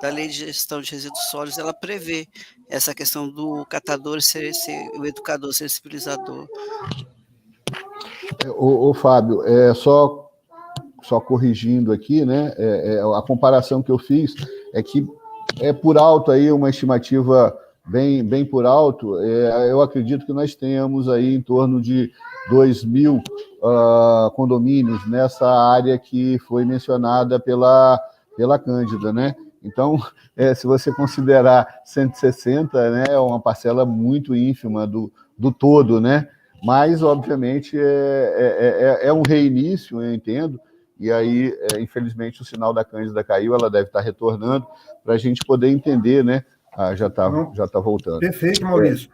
da Lei de Gestão de Resíduos Sólidos, ela prevê essa questão do catador ser o educador sensibilizador. Ô Fábio, só corrigindo aqui, né, a comparação que eu fiz é que por alto aí, uma estimativa bem por alto, eu acredito que nós tenhamos aí em torno de 2.000 condomínios nessa área que foi mencionada pela Cândida, né? Então, se você considerar 160, né, é uma parcela muito ínfima do todo, né? Mas, obviamente, é um reinício, eu entendo, e aí, infelizmente, o sinal da Cândida caiu, ela deve estar retornando, para a gente poder entender, né? Já tá voltando. Perfeito, Maurício.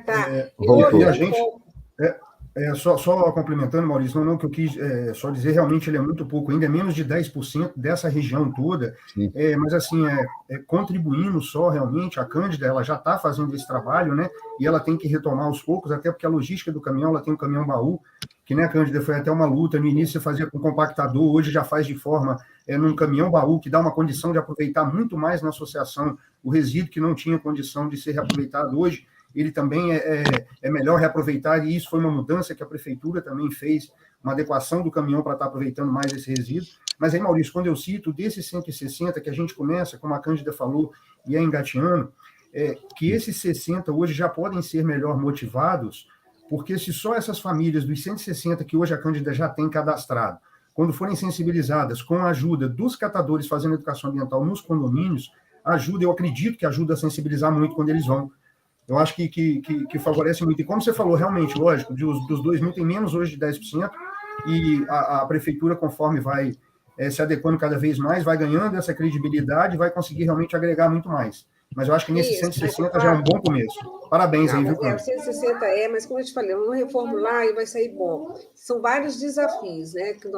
Tá. Voltou. E a gente... Só complementando, Maurício, não que eu quis só dizer, realmente ele é muito pouco, ainda é menos de 10% dessa região toda, mas assim, contribuindo só realmente, a Cândida, ela já está fazendo esse trabalho, né, e ela tem que retomar aos poucos, até porque a logística do caminhão, ela tem um caminhão baú, que, né, Cândida, foi até uma luta, no início você fazia com compactador, hoje já faz de forma, num caminhão baú, que dá uma condição de aproveitar muito mais na associação o resíduo que não tinha condição de ser reaproveitado hoje, ele também é melhor reaproveitar, e isso foi uma mudança que a prefeitura também fez, uma adequação do caminhão para estar aproveitando mais esse resíduo. Mas aí, Maurício, quando eu cito desses 160 que a gente começa, como a Cândida falou, e engateando, que esses 60 hoje já podem ser melhor motivados, porque se só essas famílias dos 160 que hoje a Cândida já tem cadastrado, quando forem sensibilizadas com a ajuda dos catadores fazendo educação ambiental nos condomínios, eu acredito que ajuda a sensibilizar muito quando eles vão. Eu acho que favorece muito. E como você falou, realmente, lógico, dos 2.000 tem menos hoje de 10%, e a prefeitura, conforme vai se adequando cada vez mais, vai ganhando essa credibilidade e vai conseguir realmente agregar muito mais. Mas eu acho que nesse 160 já é um bom começo. Parabéns aí, viu, Cândida? 160 mas como eu te falei, vamos reformular e vai sair bom. São vários desafios, né? Que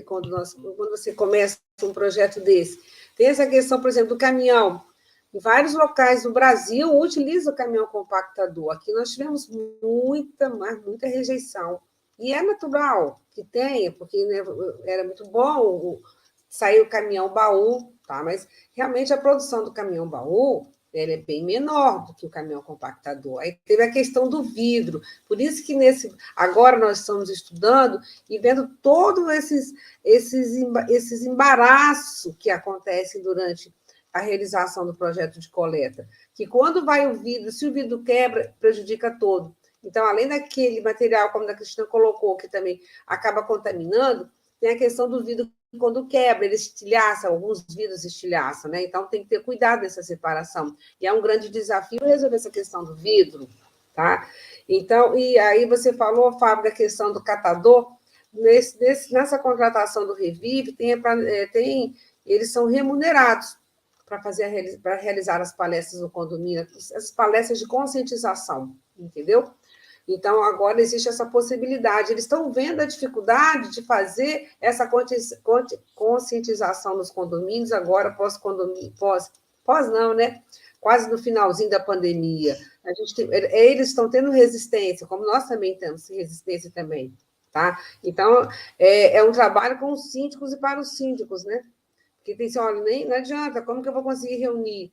quando você começa um projeto desse. Tem essa questão, por exemplo, do caminhão. Em vários locais do Brasil, utiliza o caminhão compactador. Aqui nós tivemos muita rejeição. E é natural que tenha, porque, né, era muito bom sair o caminhão baú, tá? Mas realmente a produção do caminhão baú ela é bem menor do que o caminhão compactador. Aí teve a questão do vidro. Por isso que agora nós estamos estudando e vendo todos esses embaraços que acontecem durante a realização do projeto de coleta. Que quando vai o vidro, se o vidro quebra, prejudica todo. Então, além daquele material, como a Cristina colocou, que também acaba contaminando, tem a questão do vidro quando quebra, ele estilhaça, alguns vidros estilhaçam, né? Então, tem que ter cuidado nessa separação. E é um grande desafio resolver essa questão do vidro, tá? Então, e aí você falou, Fábio, da questão do catador. Nessa contratação do Revive, eles são remunerados para realizar as palestras no condomínio, as palestras de conscientização, entendeu? Então, agora existe essa possibilidade. Eles estão vendo a dificuldade de fazer essa conscientização nos condomínios, agora pós-condomínio, pós não, né? Quase no finalzinho da pandemia. Eles estão tendo resistência, como nós também temos resistência também, tá? Então, é um trabalho com os síndicos e para os síndicos, né? Porque tem assim, olha, não adianta, como que eu vou conseguir reunir?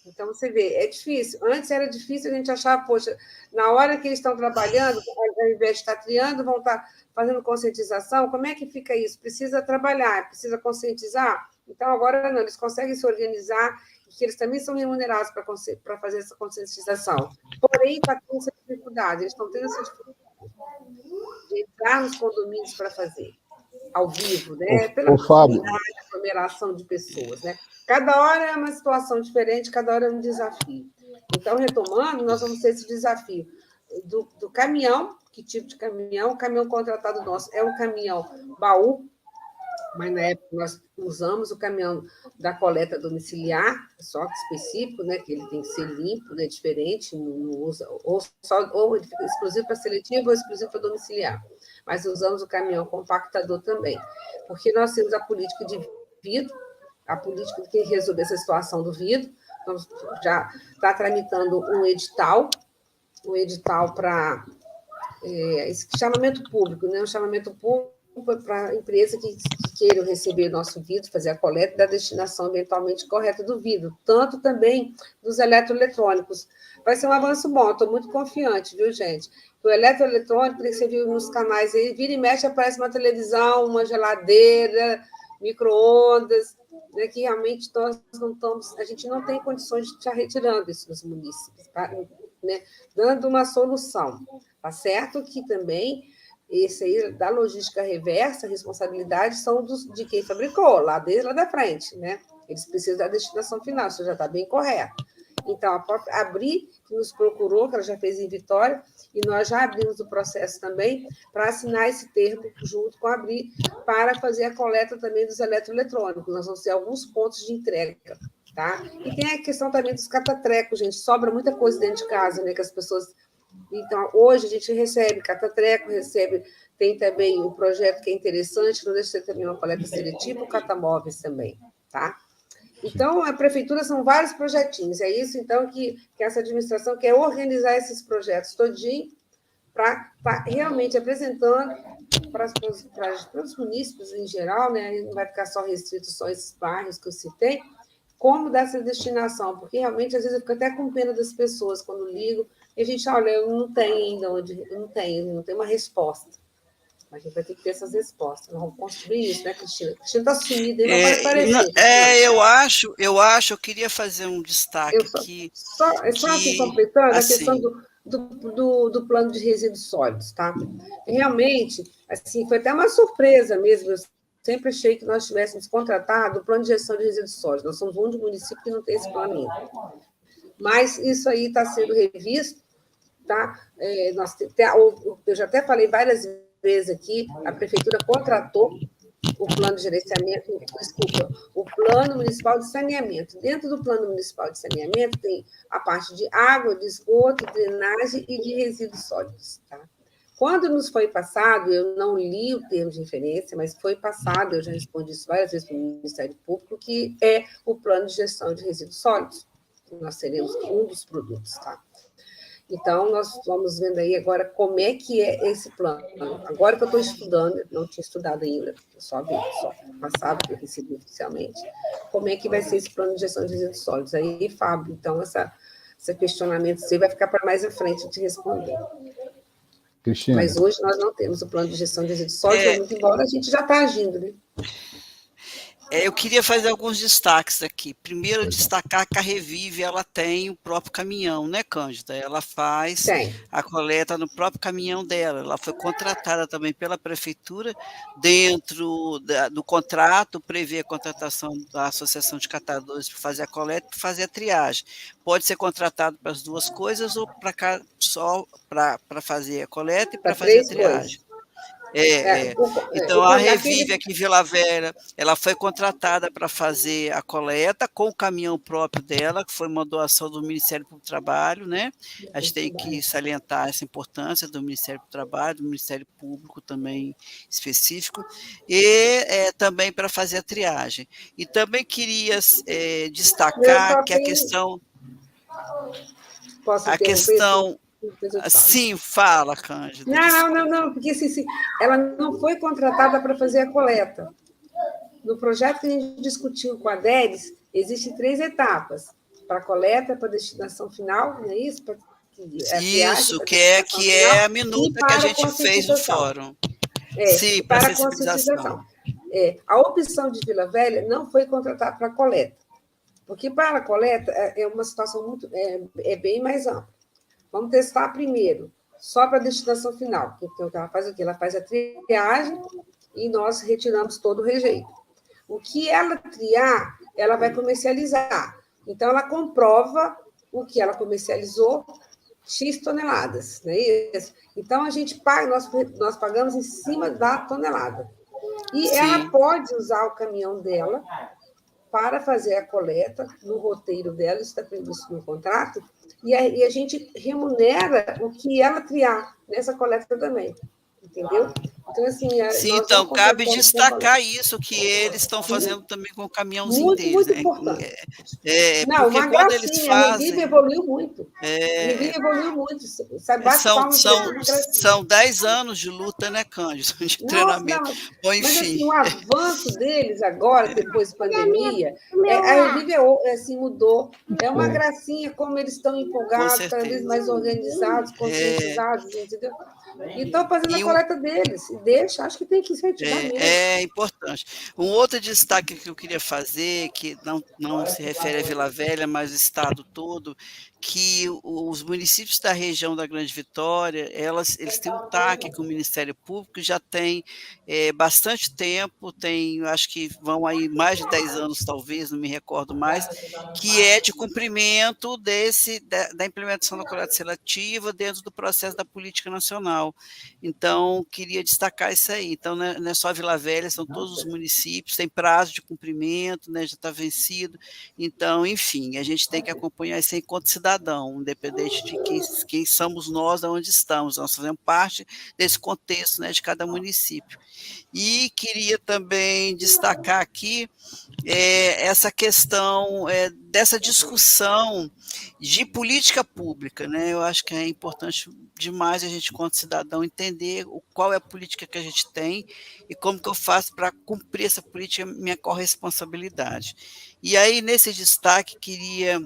Então, você vê, é difícil. Antes era difícil, a gente achava, poxa, na hora que eles estão trabalhando, ao invés de estar triando, vão estar fazendo conscientização, como é que fica isso? Precisa trabalhar, precisa conscientizar? Então, agora não, eles conseguem se organizar, que eles também são remunerados para fazer essa conscientização. Porém, está tendo essa dificuldade, eles estão tendo essa dificuldade de entrar nos condomínios para fazer, ao vivo, né? Pela aglomeração de pessoas, né? Cada hora é uma situação diferente, cada hora é um desafio. Então, retomando, nós vamos ter esse desafio do caminhão, que tipo de caminhão? O caminhão contratado nosso é um caminhão baú, mas na época nós usamos o caminhão da coleta domiciliar, só que específico, né? Que ele tem que ser limpo, né? Diferente, não usa, ou ele fica exclusivo para seletivo ou exclusivo para domiciliar. Mas usamos o caminhão compactador também, porque nós temos a política de vidro, a política que resolver essa situação do vidro. Então, já está tramitando um edital para esse chamamento público, né? Um chamamento público para empresas que queiram receber nosso vidro, fazer a coleta da destinação ambientalmente correta do vidro, tanto também dos eletroeletrônicos. Vai ser um avanço bom, estou muito confiante, viu, gente? O eletroeletrônico, que você viu nos canais aí, vira e mexe, aparece uma televisão, uma geladeira, micro-ondas, né, que realmente nós não estamos, a gente não tem condições de estar retirando isso dos munícipes, tá? Né, dando uma solução. Tá certo que também esse aí da logística reversa, a responsabilidade são de quem fabricou, desde lá da frente, né? Eles precisam da destinação final, isso já está bem correto. Então, a própria Abri, que nos procurou, que ela já fez em Vitória, e nós já abrimos o processo também para assinar esse termo junto com a Abri, para fazer a coleta também dos eletroeletrônicos. Nós vamos ter alguns pontos de entrega, tá? E tem a questão também dos catatrecos, gente. Sobra muita coisa dentro de casa, né? Que as pessoas... Então, hoje a gente recebe catatreco, tem também um projeto que é interessante, não deixa de ser também uma coleta seletiva, o catamóveis também, tá? Então, a prefeitura são vários projetinhos, é isso, então, que essa administração quer organizar esses projetos todinho para estar realmente apresentando para os munícipes em geral, né? Não vai ficar só restrito só esses bairros que eu citei, como dessa destinação, porque realmente, às vezes, eu fico até com pena das pessoas quando ligo, e a gente, olha, eu não tenho ainda não tenho uma resposta. A gente vai ter que ter essas respostas. Nós vamos construir isso, né, Cristina? A Cristina está sumida e não vai aparecer. Eu queria fazer um destaque aqui. Só assim, completando, a questão do plano de resíduos sólidos, tá? Realmente, assim, foi até uma surpresa mesmo. Eu sempre achei que nós tivéssemos contratado o plano de gestão de resíduos sólidos. Nós somos o único município que não tem esse plano ainda. Mas isso aí está sendo revisto, tá? Eu já até falei várias vezes aqui, a prefeitura contratou o plano de gerenciamento, o plano municipal de saneamento. Dentro do plano municipal de saneamento tem a parte de água, de esgoto, drenagem e de resíduos sólidos, tá? Quando nos foi passado, eu não li o termo de referência, mas foi passado, eu já respondi isso várias vezes para o Ministério Público, que é o plano de gestão de resíduos sólidos. nós teremos um dos produtos, tá? Então, nós vamos vendo aí agora como é que é esse plano. Agora que eu estou estudando, não tinha estudado ainda, só passado que eu recebi oficialmente, como é que vai ser esse plano de gestão de resíduos sólidos. Aí, Fábio, então, esse questionamento seu vai ficar para mais à frente de responder. Cristina. Mas hoje nós não temos o plano de gestão de resíduos sólidos, muito embora a gente já está agindo, né? Eu queria fazer alguns destaques aqui. Primeiro, destacar que a Revive ela tem o próprio caminhão, né, Cândida? Ela faz a coleta no próprio caminhão dela. Ela foi contratada também pela prefeitura. Dentro do contrato, prevê a contratação da Associação de Catadores para fazer a coleta e para fazer a triagem. Pode ser contratado para as duas coisas ou só para fazer a coleta e para fazer a triagem. Então, a Revive aqui em Vila Velha, ela foi contratada para fazer a coleta com o caminhão próprio dela, que foi uma doação do Ministério do Trabalho, né? A gente tem que salientar essa importância do Ministério do Trabalho, do Ministério Público também específico, e também para fazer a triagem. E também queria destacar que a questão... Posso interromper? Sim, fala, Cândida. Não, porque assim, ela não foi contratada para fazer a coleta. No projeto que a gente discutiu com a DERES, existem 3 etapas: para a coleta, para a destinação final, não é isso? Isso, que é a minuta que a gente fez no fórum. Sim, para a conscientização. A opção de Vila Velha não foi contratada para a coleta, porque para a coleta é uma situação muito, bem mais ampla. Vamos testar primeiro, só para a destinação final. Então, ela faz o quê? Ela faz a triagem e nós retiramos todo o rejeito. O que ela triar, ela vai comercializar. Então, ela comprova o que ela comercializou, X toneladas, não é isso? Então, a gente paga, nós pagamos em cima da tonelada. E ela pode usar o caminhão dela para fazer a coleta no roteiro dela, isso está previsto no contrato, e a gente remunera o que ela criar nessa coleta também, entendeu? Então, assim... Sim, então, cabe destacar isso, que eles estão fazendo também com o caminhãozinho deles. Muito importante. Não, uma gracinha, eles fazem... a Revive evoluiu muito. A Revive evoluiu muito. Sabe, são 10 anos de luta, né, Cândida, de treinamento. Bom, enfim. Mas, assim, o avanço deles agora, depois da pandemia, a Revive, assim, mudou. É uma gracinha como eles estão empolgados, cada vez mais organizados, conscientizados, entendeu? E estão fazendo a coleta deles. E acho que tem que retirar mesmo. É importante. Um outro destaque que eu queria fazer, que não se refere a Vila Velha, mas o estado todo, que os municípios da região da Grande Vitória, eles têm um TAC com o Ministério Público, já tem bastante tempo, acho que vão aí mais de 10 anos, talvez, não me recordo mais, que é de cumprimento da implementação da coleta seletiva dentro do processo da política nacional. Então, queria destacar isso aí. Então, não é só Vila Velha, são todos os municípios, tem prazo de cumprimento, né, já está vencido. Então, enfim, a gente tem que acompanhar isso enquanto cidadão, independente de quem somos nós, de onde estamos. Nós fazemos parte desse contexto, né, de cada município. E queria também destacar aqui essa questão dessa discussão de política pública, né? Eu acho que é importante demais a gente, enquanto cidadão, entender qual é a política que a gente tem e como que eu faço para cumprir essa política, minha corresponsabilidade. E aí, nesse destaque, queria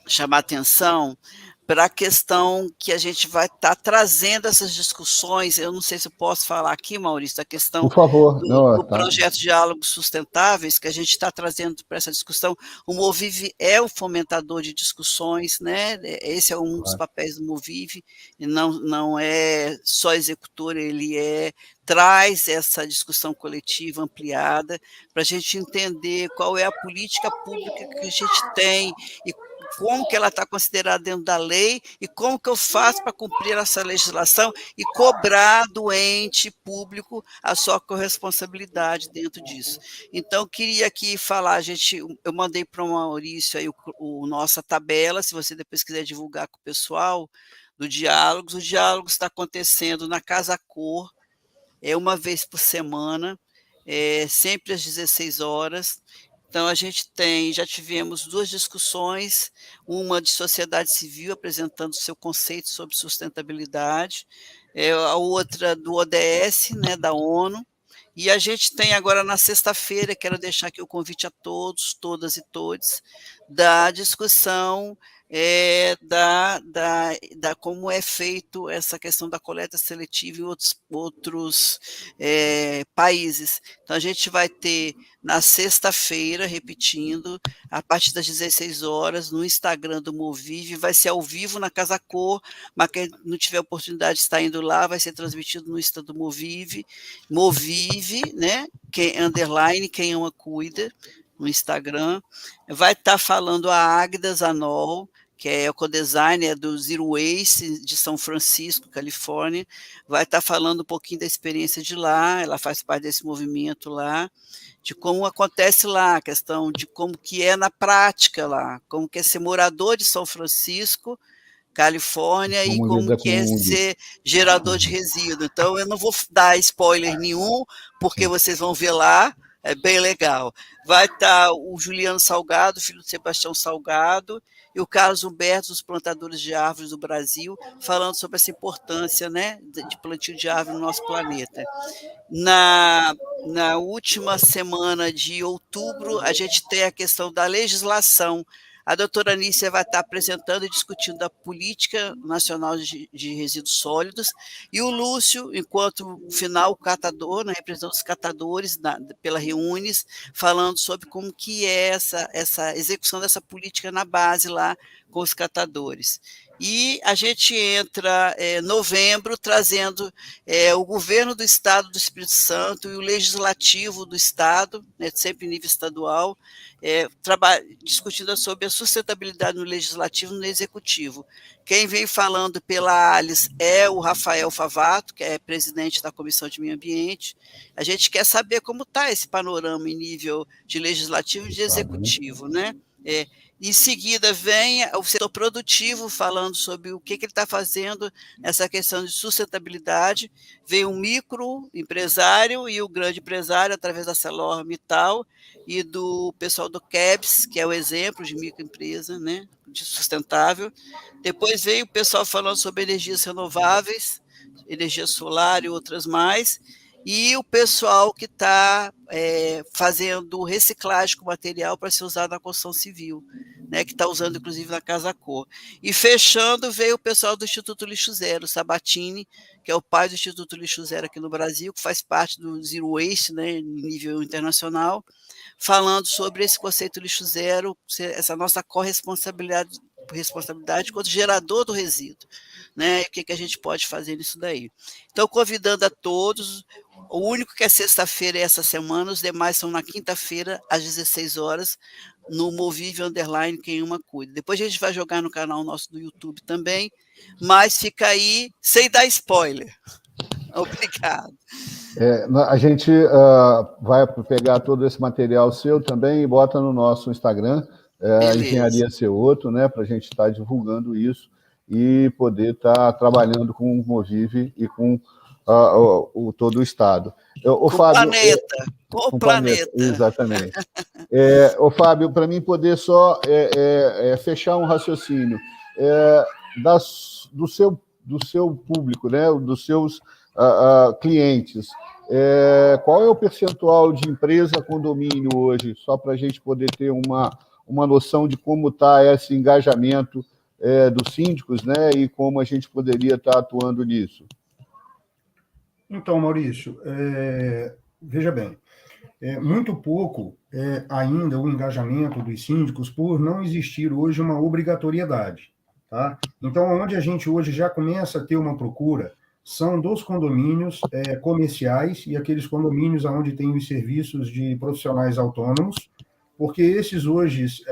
chamar atenção para a questão que a gente vai estar trazendo essas discussões. Eu não sei se eu posso falar aqui, Maurício, da questão por favor, do projeto Diálogos Sustentáveis, que a gente está trazendo para essa discussão. O Movive é o fomentador de discussões, né? Esse é um dos papéis do Movive, e não é só executor, ele traz essa discussão coletiva ampliada para a gente entender qual é a política pública que a gente tem e como que ela está considerada dentro da lei e como que eu faço para cumprir essa legislação e cobrar do ente público a sua corresponsabilidade dentro disso. Então, queria aqui falar, eu mandei para o Maurício aí nossa tabela, se você depois quiser divulgar com o pessoal, do Diálogos. O Diálogos está acontecendo na Casa Cor, uma vez por semana, sempre às 16 horas, Então, já tivemos 2 discussões, uma de sociedade civil apresentando seu conceito sobre sustentabilidade, a outra do ODS, né, da ONU, e a gente tem agora na sexta-feira, quero deixar aqui o convite a todos, todas e todes, da discussão da como é feito essa questão da coleta seletiva em outros países. Então, a gente vai ter na sexta-feira, repetindo, a partir das 16 horas, no Instagram do Movive, vai ser ao vivo na Casa Cor, mas quem não tiver oportunidade de estar indo lá, vai ser transmitido no Insta do Movive, né, quem ama cuida, no Instagram. Vai estar falando a Águida Zanol, que é ecodesigner do Zero Waste de São Francisco, Califórnia, vai estar falando um pouquinho da experiência de lá, ela faz parte desse movimento lá, de como acontece lá, a questão de como que é na prática lá, como que é ser morador de São Francisco, Califórnia, e como que é ser gerador de resíduo. Então, eu não vou dar spoiler nenhum, porque vocês vão ver lá, é bem legal. Vai estar o Juliano Salgado, filho do Sebastião Salgado, e o Carlos Humberto, dos plantadores de árvores do Brasil, falando sobre essa importância, né, de plantio de árvore no nosso planeta. Na última semana de outubro, a gente tem a questão da legislação. A doutora Anícia vai estar apresentando e discutindo a Política Nacional de Resíduos Sólidos, e o Lúcio, enquanto final catador, né, representando os catadores pela Reunes, falando sobre como que é essa execução dessa política na base lá com os catadores. E a gente entra em novembro trazendo o governo do Estado do Espírito Santo e o legislativo do Estado, né, sempre em nível estadual, discutindo sobre a sustentabilidade no legislativo e no executivo. Quem vem falando pela ALIS é o Rafael Favato, que é presidente da Comissão de Meio Ambiente. A gente quer saber como está esse panorama em nível de legislativo e de executivo, né? Em seguida, vem o setor produtivo falando sobre o que ele está fazendo nessa questão de sustentabilidade. Vem o microempresário e o grande empresário, através da ArcelorMittal e do pessoal do KEBS, que é o exemplo de microempresa, né, de sustentável. Depois veio o pessoal falando sobre energias renováveis, energia solar e outras mais. E o pessoal que está fazendo reciclagem com material para ser usado na construção civil, né, que está usando, inclusive, na Casa Cor. E fechando, veio o pessoal do Instituto Lixo Zero, Sabatini, que é o pai do Instituto Lixo Zero aqui no Brasil, que faz parte do Zero Waste, né, em nível internacional, falando sobre esse conceito lixo zero, essa nossa corresponsabilidade quanto gerador do resíduo, né? O que a gente pode fazer nisso daí. Então, convidando a todos, o único que é sexta-feira é essa semana, os demais são na quinta-feira, às 16 horas, no Movive _ quem uma cuida. Depois a gente vai jogar no canal nosso do YouTube também, mas fica aí sem dar spoiler. Obrigado. A gente vai pegar todo esse material seu também e bota no nosso Instagram, Engenharia C8, né, para a gente estar divulgando isso e poder estar trabalhando com o Movive e com todo o Estado. Com o planeta. Exatamente. Fábio, para mim poder só fechar um raciocínio do seu público, né, dos seus clientes, qual é o percentual de empresa condomínio hoje, só para a gente poder ter uma noção de como está esse engajamento dos síndicos, né, e como a gente poderia estar atuando nisso? Então, Maurício, veja bem, muito pouco ainda o engajamento dos síndicos por não existir hoje uma obrigatoriedade, tá? Então, onde a gente hoje já começa a ter uma procura são dos condomínios comerciais e aqueles condomínios onde tem os serviços de profissionais autônomos, porque esses hoje,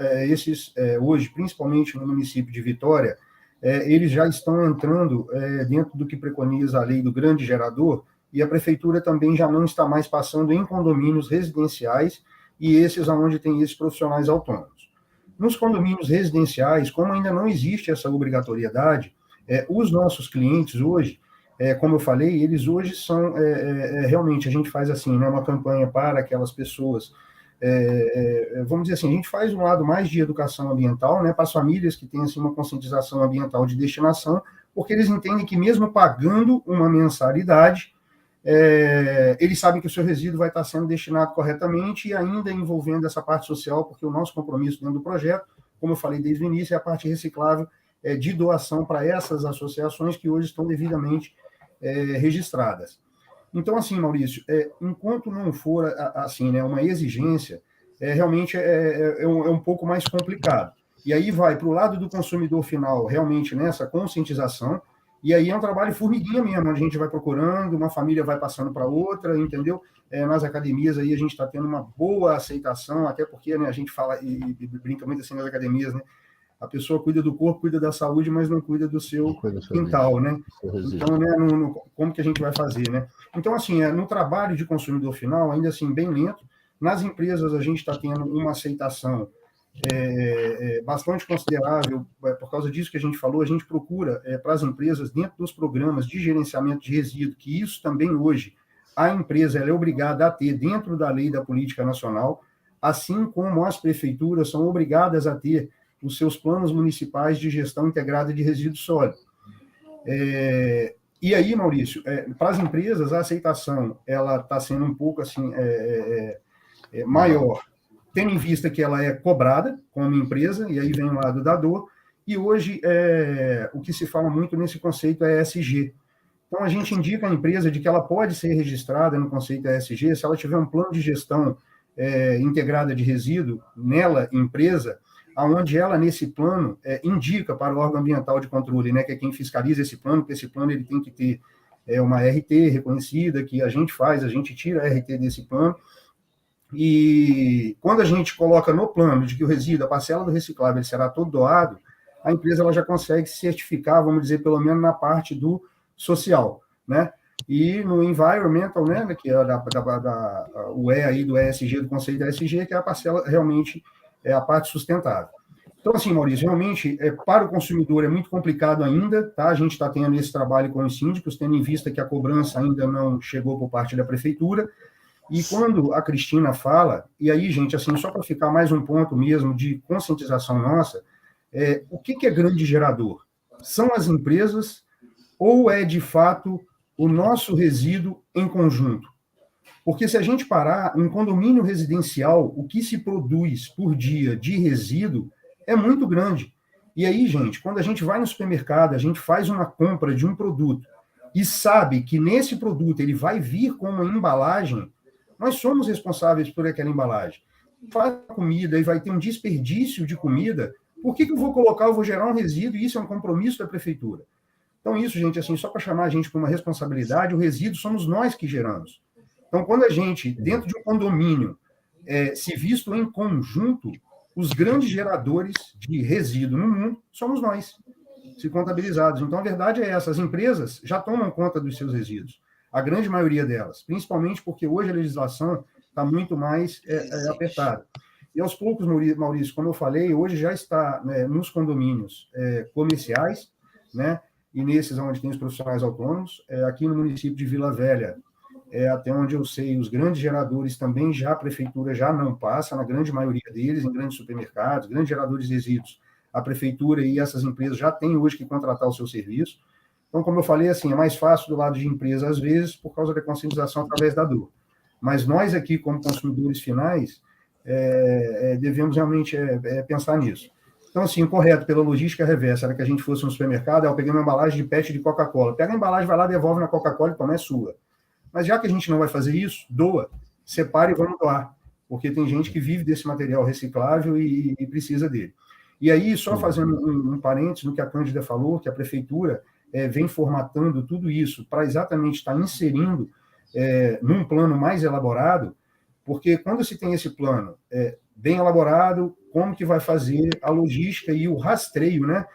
principalmente no município de Vitória, eles já estão entrando dentro do que preconiza a lei do grande gerador, e a prefeitura também já não está mais passando em condomínios residenciais e esses onde tem esses profissionais autônomos. Nos condomínios residenciais, como ainda não existe essa obrigatoriedade, os nossos clientes hoje, como eu falei, eles hoje são, realmente, a gente faz assim, né, uma campanha para aquelas pessoas vamos dizer assim, a gente faz um lado mais de educação ambiental, né, para as famílias que têm assim, uma conscientização ambiental de destinação, porque eles entendem que mesmo pagando uma mensalidade, eles sabem que o seu resíduo vai estar sendo destinado corretamente e ainda envolvendo essa parte social, porque o nosso compromisso dentro do projeto, como eu falei desde o início, é a parte reciclável de doação para essas associações que hoje estão devidamente registradas. Então, assim, Maurício, enquanto não for assim, né, uma exigência, realmente é um pouco mais complicado. E aí vai para o lado do consumidor final, realmente nessa conscientização, e aí é um trabalho formiguinha mesmo, a gente vai procurando, uma família vai passando para outra, entendeu? Nas academias aí a gente está tendo uma boa aceitação, até porque, né, a gente fala e brinca muito assim nas academias, né? A pessoa cuida do corpo, cuida da saúde, mas não cuida do seu quintal, né? Então, né, como que a gente vai fazer, né? Então, assim, no trabalho de consumidor final, ainda assim, bem lento. Nas empresas, a gente está tendo uma aceitação bastante considerável. Por causa disso que a gente falou, a gente procura, para as empresas, dentro dos programas de gerenciamento de resíduo, que isso também hoje, a empresa ela é obrigada a ter dentro da lei da política nacional, assim como as prefeituras são obrigadas a ter os seus planos municipais de gestão integrada de resíduos sólidos. E aí, Maurício, para as empresas, a aceitação ela está sendo um pouco assim, maior, tendo em vista que ela é cobrada como empresa, e aí vem o lado da dor, e hoje o que se fala muito nesse conceito é ESG. Então, a gente indica à empresa de que ela pode ser registrada no conceito ESG se ela tiver um plano de gestão integrada de resíduo nela, empresa, onde ela, nesse plano, indica para o órgão ambiental de controle, né, que é quem fiscaliza esse plano, porque esse plano ele tem que ter uma RT reconhecida, que a gente tira a RT desse plano, e quando a gente coloca no plano de que o resíduo, a parcela do reciclável, ele será todo doado, a empresa ela já consegue se certificar, vamos dizer, pelo menos na parte do social, né? E no environmental, né, que é o E aí do ESG, do conceito da ESG, que é a parcela realmente a parte sustentável. Então, assim, Maurício, realmente, para o consumidor é muito complicado ainda, tá? A gente está tendo esse trabalho com os síndicos, tendo em vista que a cobrança ainda não chegou por parte da prefeitura, e quando a Cristina fala, e aí, gente, assim, só para ficar mais um ponto mesmo de conscientização nossa, o que é grande gerador? São as empresas ou é, de fato, o nosso resíduo em conjunto? Porque se a gente parar, um condomínio residencial, o que se produz por dia de resíduo é muito grande. E aí, gente, quando a gente vai no supermercado, a gente faz uma compra de um produto e sabe que nesse produto ele vai vir com uma embalagem, nós somos responsáveis por aquela embalagem. Faz comida e vai ter um desperdício de comida, por que eu vou colocar, eu vou gerar um resíduo e isso é um compromisso da prefeitura? Então, isso, gente, assim, só para chamar a gente para uma responsabilidade, o resíduo somos nós que geramos. Então, quando a gente, dentro de um condomínio, se visto em conjunto, os grandes geradores de resíduo no mundo somos nós, se contabilizados. Então, a verdade é essa, as empresas já tomam conta dos seus resíduos, a grande maioria delas, principalmente porque hoje a legislação está muito mais apertada. E aos poucos, Maurício, como eu falei, hoje já está, né, nos condomínios comerciais, né, e nesses onde tem os profissionais autônomos, aqui no município de Vila Velha, até onde eu sei, os grandes geradores também a prefeitura já não passa, na grande maioria deles, em grandes supermercados, grandes geradores de resíduos, a prefeitura e essas empresas já têm hoje que contratar o seu serviço. Então, como eu falei, assim, é mais fácil do lado de empresa, às vezes, por causa da conscientização através da dor. Mas nós aqui, como consumidores finais, devemos realmente pensar nisso. Então, assim, correto, pela logística reversa, era que a gente fosse no supermercado, eu peguei uma embalagem de PET de Coca-Cola, pega a embalagem, vai lá, devolve na Coca-Cola e toma, é sua. Mas já que a gente não vai fazer isso, doa, separe e vamos doar, porque tem gente que vive desse material reciclável e precisa dele. E aí, só fazendo um parênteses no que a Cândida falou, que a prefeitura vem formatando tudo isso para exatamente estar inserindo num plano mais elaborado, porque quando se tem esse plano bem elaborado, como que vai fazer a logística e o rastreio, né?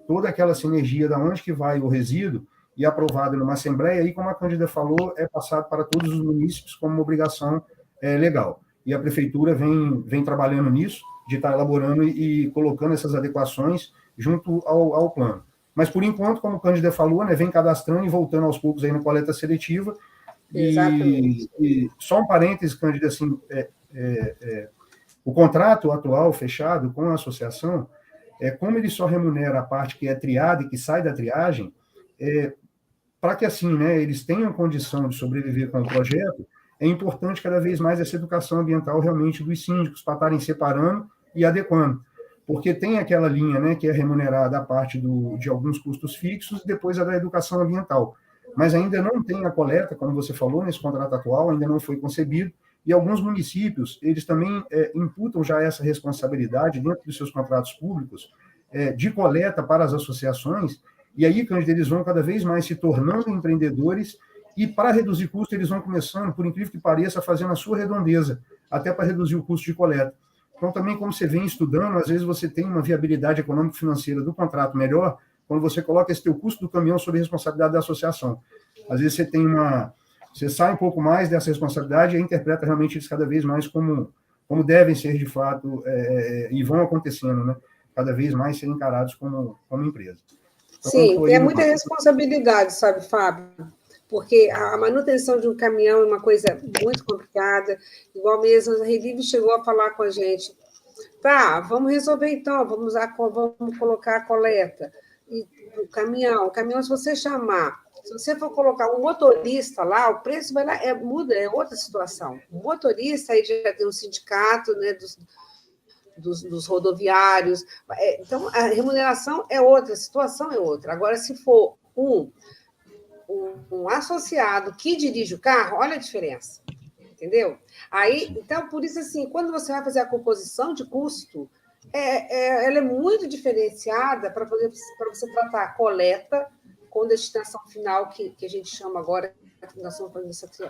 Toda aquela sinergia da onde que vai o resíduo, e aprovado numa assembleia, e como a Cândida falou, é passado para todos os munícipes como uma obrigação legal. E a prefeitura vem trabalhando nisso, de estar elaborando e colocando essas adequações junto ao plano. Mas, por enquanto, como a Cândida falou, né, vem cadastrando e voltando aos poucos aí na coleta seletiva. Exatamente. E só um parênteses, Cândida, assim, O contrato atual fechado com a associação, como ele só remunera a parte que é triada e que sai da triagem, para que assim, né, eles tenham condição de sobreviver com o projeto, é importante cada vez mais essa educação ambiental realmente dos síndicos, para estarem separando e adequando. Porque tem aquela linha, né, que é remunerada a parte de alguns custos fixos e depois a da educação ambiental. Mas ainda não tem a coleta, como você falou, nesse contrato atual, ainda não foi concebido, e alguns municípios, eles também imputam já essa responsabilidade dentro dos seus contratos públicos de coleta para as associações, e aí, Cândido, eles vão cada vez mais se tornando empreendedores, e para reduzir custo, eles vão começando, por incrível que pareça, fazendo a sua redondeza, até para reduzir o custo de coleta. Então, também, como você vem estudando, às vezes você tem uma viabilidade econômico-financeira do contrato melhor, quando você coloca esse teu custo do caminhão sob a responsabilidade da associação. Às vezes você sai um pouco mais dessa responsabilidade e interpreta realmente eles cada vez mais como devem ser de fato, e vão acontecendo, né? Cada vez mais serem encarados como empresa. Então, sim, tem muita responsabilidade, sabe, Fábio? Porque a manutenção de um caminhão é uma coisa muito complicada, igual mesmo a Revive chegou a falar com a gente. Tá, vamos resolver então, vamos colocar a coleta. E o caminhão, se você chamar, se você for colocar um motorista lá, o preço vai lá, muda, é outra situação. O motorista aí já tem um sindicato, né, dos rodoviários, então a remuneração é outra, a situação é outra. Agora, se for um associado que dirige o carro, olha a diferença, entendeu? Aí, então, por isso, assim, quando você vai fazer a composição de custo, ela é muito diferenciada para você tratar a coleta com destinação final, que a gente chama agora de destinação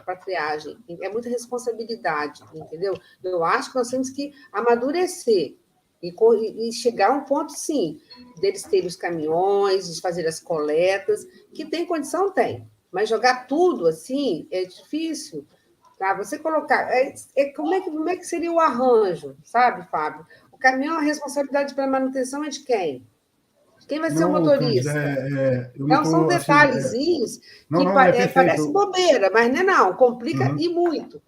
para triagem. É muita responsabilidade, entendeu? Eu acho que nós temos que amadurecer e chegar a um ponto, sim, deles terem os caminhões, de fazer as coletas, que tem condição, tem. Mas jogar tudo assim é difícil. Tá? Você colocar... como é que seria o arranjo, sabe, Fábio? O caminhão, a responsabilidade pela manutenção é de quem? Quem vai ser o motorista? Então, são detalhezinhos que parece bobeira, mas não, complica e muito,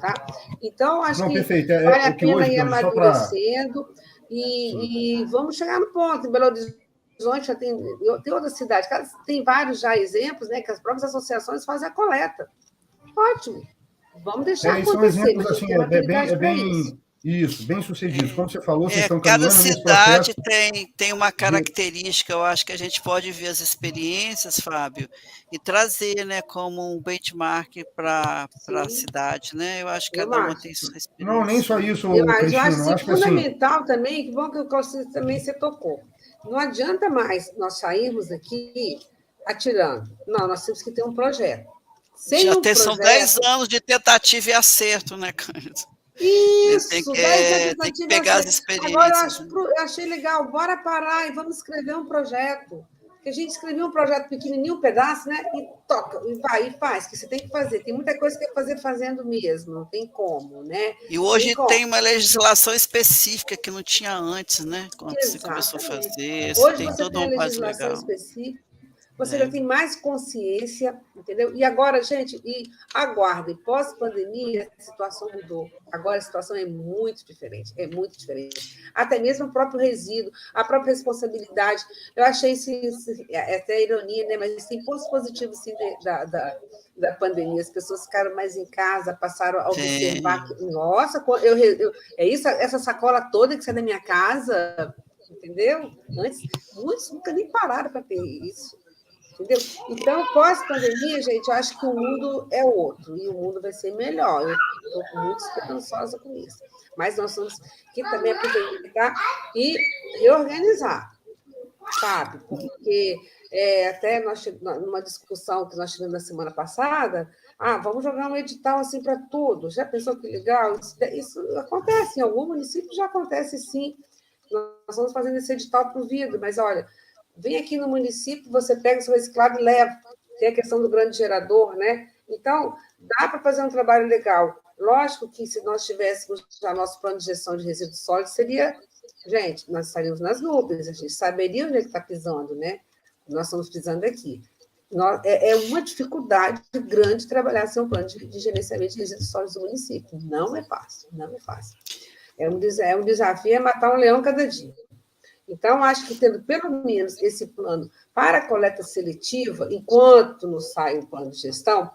tá? Então, acho que vale a pena ir amadurecendo e vamos chegar no ponto. Em Belo Horizonte já tem outras cidades, tem vários já exemplos, né, que as próprias associações fazem a coleta. Ótimo, vamos deixar acontecer. São exemplos, assim, bem sucedidos. Como você falou, vocês estão caminhando nesse processo. Cada cidade tem uma característica, eu acho que a gente pode ver as experiências, Fábio, e trazer, né, como um benchmark para a cidade, né? Eu acho que cada uma tem sua experiência. Não, nem só isso, eu acho fundamental também, que bom que você tocou. Não adianta mais nós sairmos aqui atirando. Não, nós temos que ter um projeto. São 10 anos de tentativa e acerto, né, Cândido? Isso, tem que pegar as experiências. Agora, eu achei legal, bora parar e vamos escrever um projeto. Porque a gente escreveu um projeto pequenininho, um pedaço, né? E toca, e vai, e faz, que você tem que fazer. Tem muita coisa que é fazer fazendo mesmo, não tem como, né? E hoje tem uma legislação específica que não tinha antes, né? Quando você começou a fazer. Hoje você tem a legislação específica. Você já tem mais consciência, entendeu? E agora, gente, aguardem, pós-pandemia, a situação mudou. Agora a situação é muito diferente, Até mesmo o próprio resíduo, a própria responsabilidade. Eu achei isso até ironia, né? Mas tem pontos positivos, sim, da pandemia. As pessoas ficaram mais em casa, passaram a observar que, nossa, essa sacola toda que sai da minha casa, entendeu? Antes, muitos nunca nem pararam para ter isso. Entendeu? Então, pós-pandemia, gente, eu acho que o mundo é outro, e o mundo vai ser melhor. Eu estou muito esperançosa com isso. Mas nós temos que também aproveitar e reorganizar, sabe? Porque até numa discussão que nós tivemos na semana passada, vamos jogar um edital assim para todos. Já pensou que legal? Isso acontece, em algum município já acontece, sim. Nós estamos fazendo esse edital para o vidro, mas olha... Vem aqui no município, você pega o seu reciclado e leva. Tem a questão do grande gerador, né? Então, dá para fazer um trabalho legal. Lógico que se nós tivéssemos já nosso plano de gestão de resíduos sólidos, seria... Gente, nós estaríamos nas nuvens, a gente saberia onde é que está pisando, né? Nós estamos pisando aqui. É uma dificuldade grande trabalhar sem um plano de gerenciamento de resíduos sólidos do município. Não é fácil, não é fácil. É um desafio, é matar um leão cada dia. Então, acho que tendo pelo menos esse plano para a coleta seletiva, enquanto não sai um plano de gestão,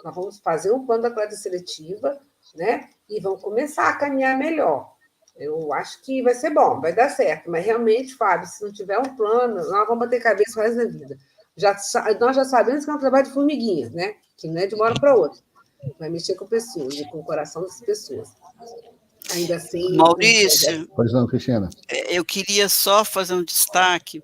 nós vamos fazer um plano da coleta seletiva, né? E vamos começar a caminhar melhor. Eu acho que vai ser bom, vai dar certo, mas realmente, Fábio, se não tiver um plano, nós vamos bater cabeça o resto da vida. Nós já sabemos que é um trabalho de formiguinha, né? Que não é de uma hora para outra. Vai mexer com pessoas e com o coração das pessoas. Ainda assim. Maurício, Pois não, Cristina. eu queria só fazer um destaque.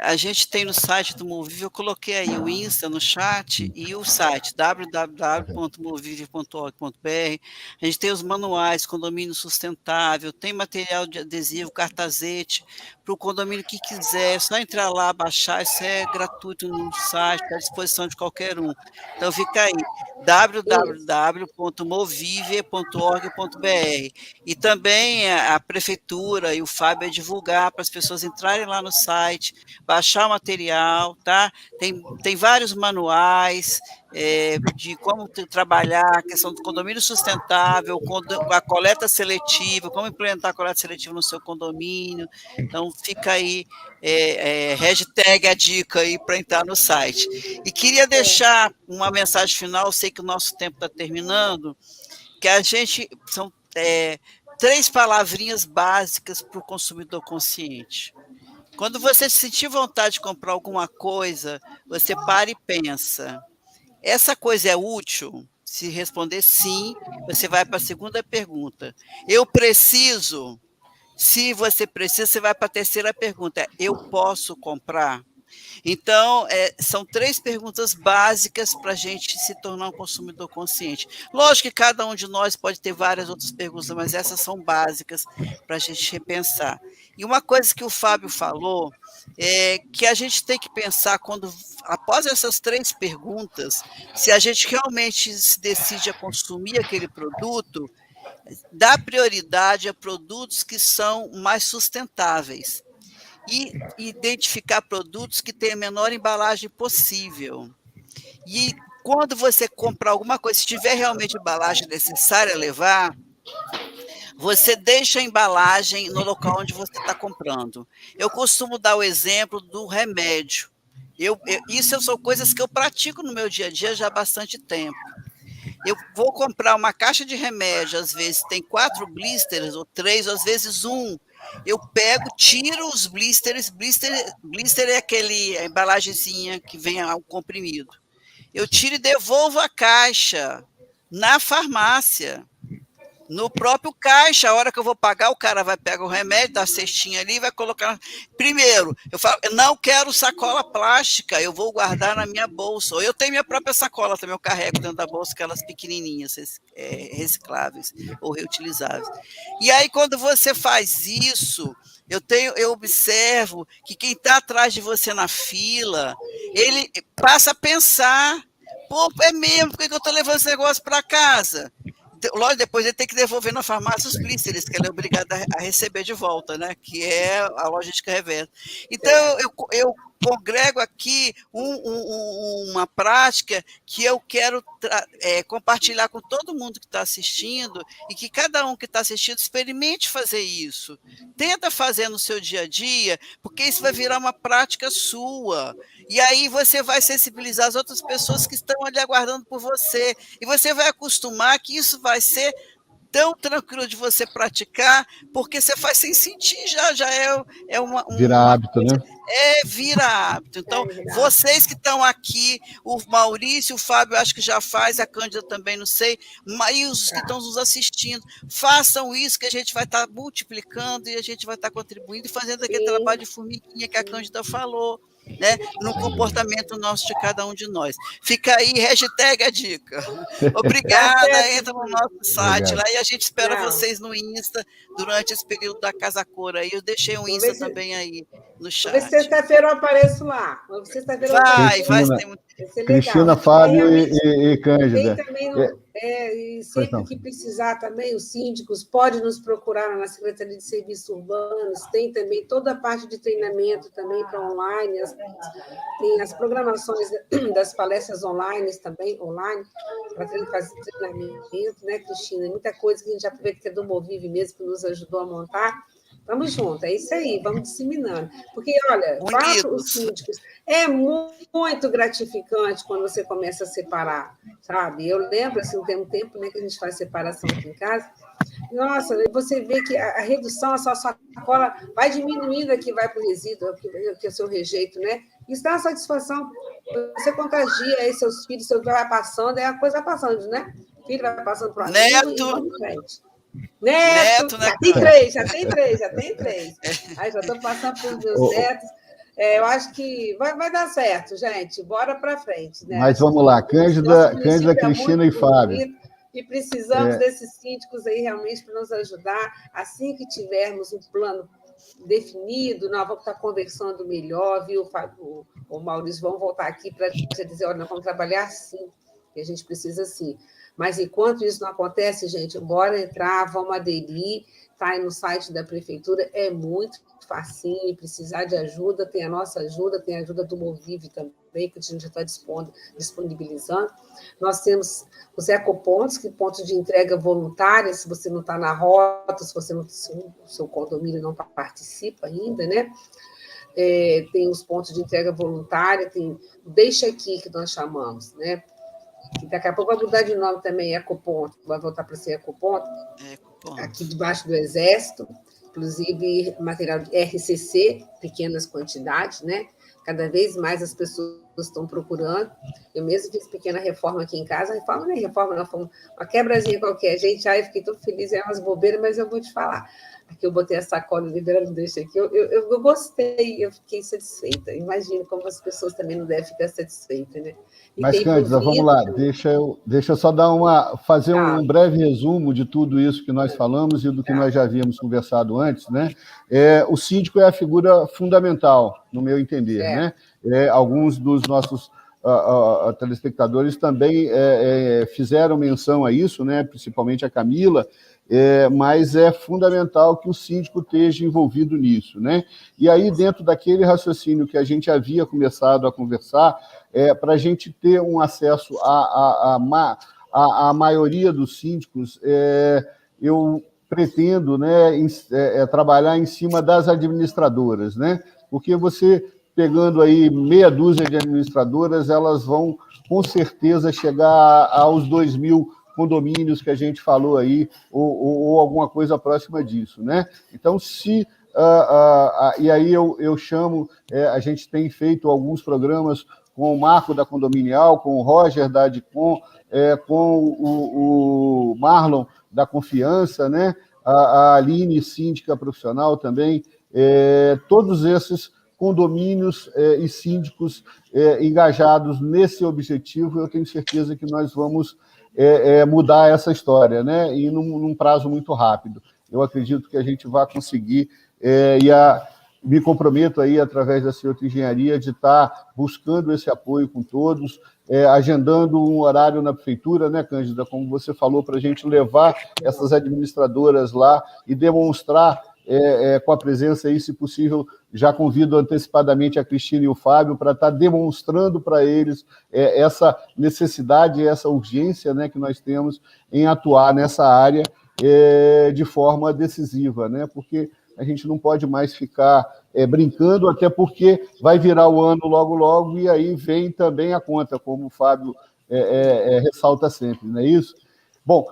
A gente tem no site do Movive, eu coloquei aí o Insta no chat e o site www.movive.org.br. A gente tem os manuais, condomínio sustentável, tem material de adesivo, cartazete, para o condomínio que quiser, é só entrar lá, baixar, isso é gratuito no site, está à disposição de qualquer um. Então fica aí, www.movive.org.br. E também a prefeitura e o Fábio vai divulgar para as pessoas entrarem lá no site, baixar o material, tá? Tem vários manuais de como trabalhar a questão do condomínio sustentável, a coleta seletiva, como implementar a coleta seletiva no seu condomínio. Então, fica aí, hashtag a dica aí para entrar no site. E queria deixar uma mensagem final, eu sei que o nosso tempo está terminando, que a gente, são 3 palavrinhas básicas para o consumidor consciente. Quando você sentir vontade de comprar alguma coisa, você para e pensa, essa coisa é útil? Se responder sim, você vai para a segunda pergunta. Eu preciso? Se você precisa, você vai para a terceira pergunta. Eu posso comprar? Então, são 3 perguntas básicas para a gente se tornar um consumidor consciente. Lógico que cada um de nós pode ter várias outras perguntas, mas essas são básicas para a gente repensar. E uma coisa que o Fábio falou é que a gente tem que pensar, após essas 3 perguntas, se a gente realmente se decide a consumir aquele produto, dá prioridade a produtos que são mais sustentáveis. E identificar produtos que têm a menor embalagem possível. E quando você comprar alguma coisa, se tiver realmente embalagem necessária a levar, você deixa a embalagem no local onde você está comprando. Eu costumo dar o exemplo do remédio. Isso são coisas que eu pratico no meu dia a dia já há bastante tempo. Eu vou comprar uma caixa de remédio, às vezes tem 4 blisters, ou 3, ou às vezes 1. Eu pego, tiro os blisters. Blister é a embalagenzinha que vem ao comprimido. Eu tiro e devolvo a caixa na farmácia, no próprio caixa. A hora que eu vou pagar, o cara vai pegar o remédio da cestinha ali e vai colocar. Primeiro, eu falo, eu não quero sacola plástica, eu vou guardar na minha bolsa. Ou eu tenho minha própria sacola também, eu carrego dentro da bolsa, aquelas pequenininhas, recicláveis ou reutilizáveis. E aí, quando você faz isso, eu observo que quem está atrás de você na fila, ele passa a pensar, pô, é mesmo, por que eu estou levando esse negócio para casa? Logo depois ele tem que devolver na farmácia os blisters, que ele é obrigado a receber de volta, né? Que é a logística reversa. Então, eu congrego aqui uma prática que eu quero compartilhar com todo mundo que está assistindo e que cada um que está assistindo experimente fazer isso. Tenta fazer no seu dia a dia, porque isso vai virar uma prática sua. E aí você vai sensibilizar as outras pessoas que estão ali aguardando por você. E você vai acostumar que isso vai ser tão tranquilo de você praticar, porque você faz sem sentir, já é uma vira hábito, né? Vira hábito. Então, vocês que estão aqui, o Maurício, o Fábio, acho que já faz, a Cândida também, não sei, mas os que estão nos assistindo, façam isso que a gente vai estar multiplicando e a gente vai estar contribuindo e fazendo aquele trabalho de formiguinha que a Cândida falou, né, no comportamento nosso de cada um de nós. Fica aí, hashtag a dica. Obrigada, entra no nosso site lá e a gente espera vocês no Insta durante esse período da Casa Cor aí. Eu deixei um Insta também aí no chat. Sexta-feira eu apareço lá. Vai ter muito. Cristina, Fábio e Cândida. E sempre que precisar também, os síndicos podem nos procurar na Secretaria de Serviços Urbanos, tem também toda a parte de treinamento também para online, tem as programações das palestras online também, online, para fazer treinamento, né, Cristina? Muita coisa que a gente já aproveita que é do Movive mesmo, que nos ajudou a montar. Vamos junto, é isso aí, vamos disseminando. Porque, olha, para os síndicos, é muito gratificante quando você começa a separar, sabe? Eu lembro, assim, tem um tempo, né, que a gente faz separação aqui em casa. Nossa, você vê que a redução, a sua sacola vai diminuindo aqui, vai para o resíduo, que é o seu rejeito, né? Isso dá uma satisfação. Você contagia aí seus filhos, seu filho vai passando, a coisa vai passando, né? O filho vai passando para o amigo e vamos em frente. Neto, né? Já tem três. Aí já estou passando para os meus netos. Eu acho que vai dar certo, gente. Bora para frente, né? Mas vamos lá, Cândida, Cristina e Fábio. E precisamos desses síndicos aí realmente para nos ajudar. Assim que tivermos um plano definido, nós vamos estar conversando melhor, viu, Fábio? O Maurício, vamos voltar aqui para dizer, olha, nós vamos trabalhar assim, que a gente precisa assim. Mas, enquanto isso não acontece, gente, bora entrar, vamos aderir, tá aí no site da Prefeitura, é muito facinho, precisar de ajuda, tem a nossa ajuda, tem a ajuda do Movive também, que a gente já está disponibilizando. Nós temos os ecopontos, que pontos de entrega voluntária, se você não está na rota, se você não, se o seu condomínio não participa ainda, né? Tem os pontos de entrega voluntária, tem o Deixa Aqui, que nós chamamos, né? Daqui a pouco vai mudar de nome também, Ecoponto, vai voltar para ser Ecoponto, aqui debaixo do Exército, inclusive material de RCC, pequenas quantidades, né? Cada vez mais as pessoas estão procurando. Eu mesmo fiz pequena reforma aqui em casa, reforma não é reforma, não, foi uma quebrazinha qualquer. Gente, eu fiquei tão feliz, é umas bobeiras, mas eu vou te falar. Aqui eu botei a sacola liberando, deixa aqui. Eu gostei, eu fiquei satisfeita. Imagino como as pessoas também não devem ficar satisfeitas, né? Mas, Cândida, vamos lá, deixa eu só fazer um breve resumo de tudo isso que nós falamos e do que nós já havíamos conversado antes, né? O síndico é a figura fundamental, no meu entender, né? Alguns dos nossos telespectadores também fizeram menção a isso, né? Principalmente a Camila, mas é fundamental que o síndico esteja envolvido nisso, né? E aí, dentro daquele raciocínio que a gente havia começado a conversar, para a gente ter um acesso à maioria dos síndicos, eu pretendo, né, trabalhar em cima das administradoras, né? Porque você, pegando aí meia dúzia de administradoras, elas vão, com certeza, chegar aos 2.000 condomínios que a gente falou aí, ou alguma coisa próxima disso, né? Então, e aí eu chamo, a gente tem feito alguns programas com o Marco da Condominial, com o Roger da Adcom, com o Marlon da Confiança, né? A Aline, síndica profissional também, todos esses condomínios e síndicos engajados nesse objetivo, eu tenho certeza que nós vamos mudar essa história, né? E num prazo muito rápido. Eu acredito que a gente vai conseguir, me comprometo aí, através da Ciotro Engenharia, de estar buscando esse apoio com todos, agendando um horário na prefeitura, né, Cândida, como você falou, para a gente levar essas administradoras lá e demonstrar com a presença aí, se possível, já convido antecipadamente a Cristina e o Fábio para estar demonstrando para eles essa necessidade, essa urgência, né, que nós temos em atuar nessa área de forma decisiva, né, porque a gente não pode mais ficar brincando, até porque vai virar o ano logo, logo, e aí vem também a conta, como o Fábio ressalta sempre, não é isso? Bom,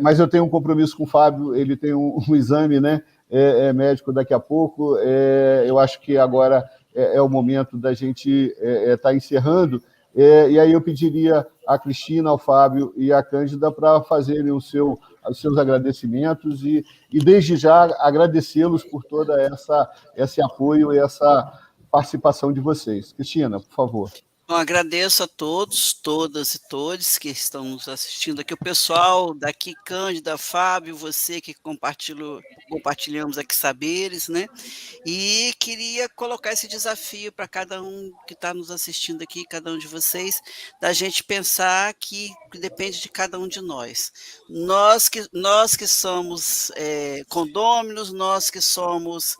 mas eu tenho um compromisso com o Fábio, ele tem um exame, né, médico daqui a pouco, eu acho que agora é o momento da gente estar encerrando, e aí eu pediria a Cristina, ao Fábio e à Cândida para fazerem os seus agradecimentos e desde já agradecê-los por toda esse apoio e essa participação de vocês. Cristina, por favor. Bom, agradeço a todos, todas e todos que estão nos assistindo aqui, o pessoal daqui, Cândida, Fábio, você que compartilhamos aqui saberes, né? E queria colocar esse desafio para cada um que está nos assistindo aqui, cada um de vocês, da gente pensar que depende de cada um de nós. Nós que somos condôminos, nós que somos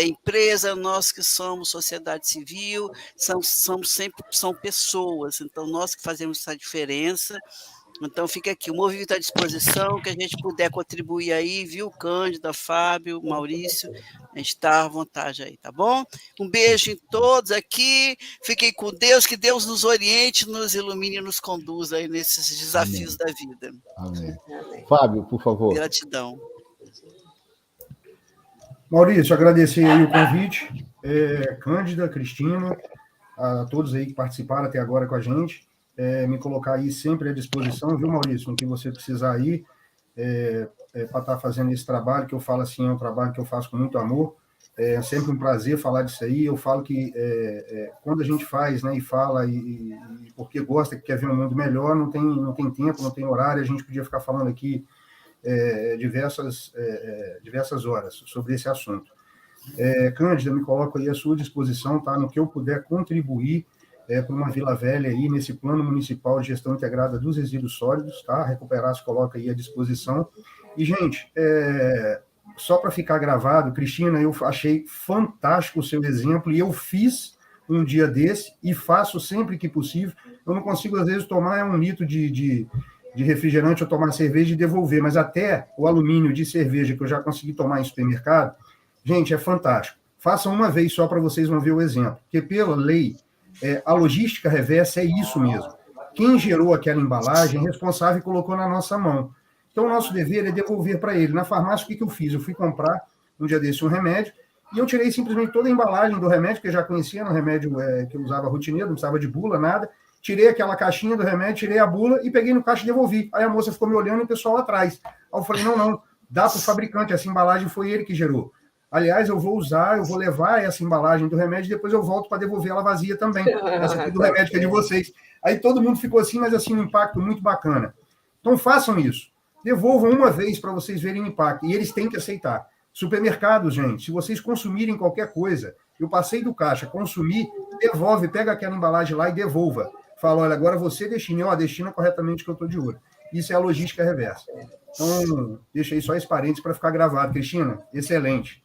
empresa, nós que somos sociedade civil, são pessoas, então nós que fazemos essa diferença. Então fica aqui, o movimento à disposição, que a gente puder contribuir aí, viu, Cândida, Fábio, Maurício, a gente está à vontade aí, tá bom? Um beijo em todos aqui, fiquem com Deus, que Deus nos oriente, nos ilumine e nos conduza aí nesses desafios da vida. Amém. Fábio, por favor. Gratidão. Maurício, agradecer aí o convite, Cândida, Cristina, a todos aí que participaram até agora com a gente, me colocar aí sempre à disposição, viu, Maurício, no que você precisar aí, para estar fazendo esse trabalho, que eu falo assim, é um trabalho que eu faço com muito amor, é sempre um prazer falar disso aí, eu falo que quando a gente faz, né, e fala, e porque gosta, que quer ver um mundo melhor, não tem tempo, não tem horário, a gente podia ficar falando aqui diversas horas sobre esse assunto. Cândida, me coloco aí à sua disposição, tá? No que eu puder contribuir para uma Vila Velha aí, nesse plano municipal de gestão integrada dos resíduos sólidos, tá? Recuperar se coloca aí à disposição. E, gente, só para ficar gravado, Cristina, eu achei fantástico o seu exemplo, e eu fiz um dia desse, e faço sempre que possível. Eu não consigo, às vezes, tomar um litro de refrigerante ou tomar cerveja e devolver, mas até o alumínio de cerveja que eu já consegui tomar em supermercado, gente, é fantástico. Façam uma vez só para vocês vão ver o exemplo. Porque, pela lei, a logística reversa é isso mesmo. Quem gerou aquela embalagem é responsável e colocou na nossa mão. Então, o nosso dever é devolver para ele. Na farmácia, o que eu fiz? Eu fui comprar, um dia desse, um remédio, e eu tirei simplesmente toda a embalagem do remédio, que eu já conhecia, no remédio que eu usava rotineiro, não precisava de bula, nada. Tirei aquela caixinha do remédio, tirei a bula e peguei no caixa e devolvi. Aí a moça ficou me olhando e o pessoal atrás. Aí eu falei, não, dá para o fabricante, essa embalagem foi ele que gerou. Aliás, eu vou levar essa embalagem do remédio e depois eu volto para devolver ela vazia também. Essa aqui do remédio que é de vocês. Aí todo mundo ficou assim, mas assim, um impacto muito bacana. Então façam isso. Devolvam uma vez para vocês verem o impacto. E eles têm que aceitar. Supermercados, gente, se vocês consumirem qualquer coisa, eu passei do caixa, consumi, devolve, pega aquela embalagem lá e devolva. Fala, olha, agora você destina, destina corretamente que eu estou de olho. Isso é a logística reversa. Então, deixa aí só esse parênteses para ficar gravado. Cristina, excelente.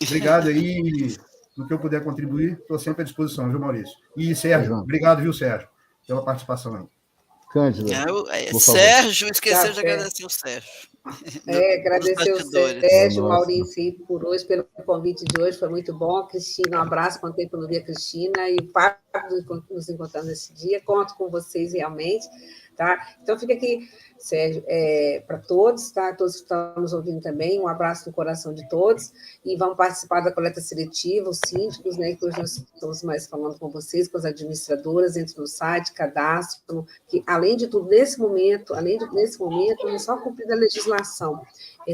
Obrigado aí, no que eu puder contribuir, estou sempre à disposição, viu, Maurício? E Sérgio, obrigado, viu, Sérgio, pela participação aí. Cândida, Sérgio, esqueceu de agradecer o Sérgio. Agradecer o Sérgio, Maurício, aí, por hoje, pelo convite de hoje, foi muito bom. Cristina, um abraço, quanto tempo eu não vi a Cristina, e o Papo nos encontrando nesse dia, conto com vocês realmente, tá? Então, fica aqui, Sérgio, para todos, tá? Todos que estão nos ouvindo também, um abraço no coração de todos, e vamos participar da coleta seletiva, os síndicos, né, que hoje nós estamos mais falando com vocês, com as administradoras, entre no site, cadastro, que além de tudo, nesse momento, não só cumprir a legislação,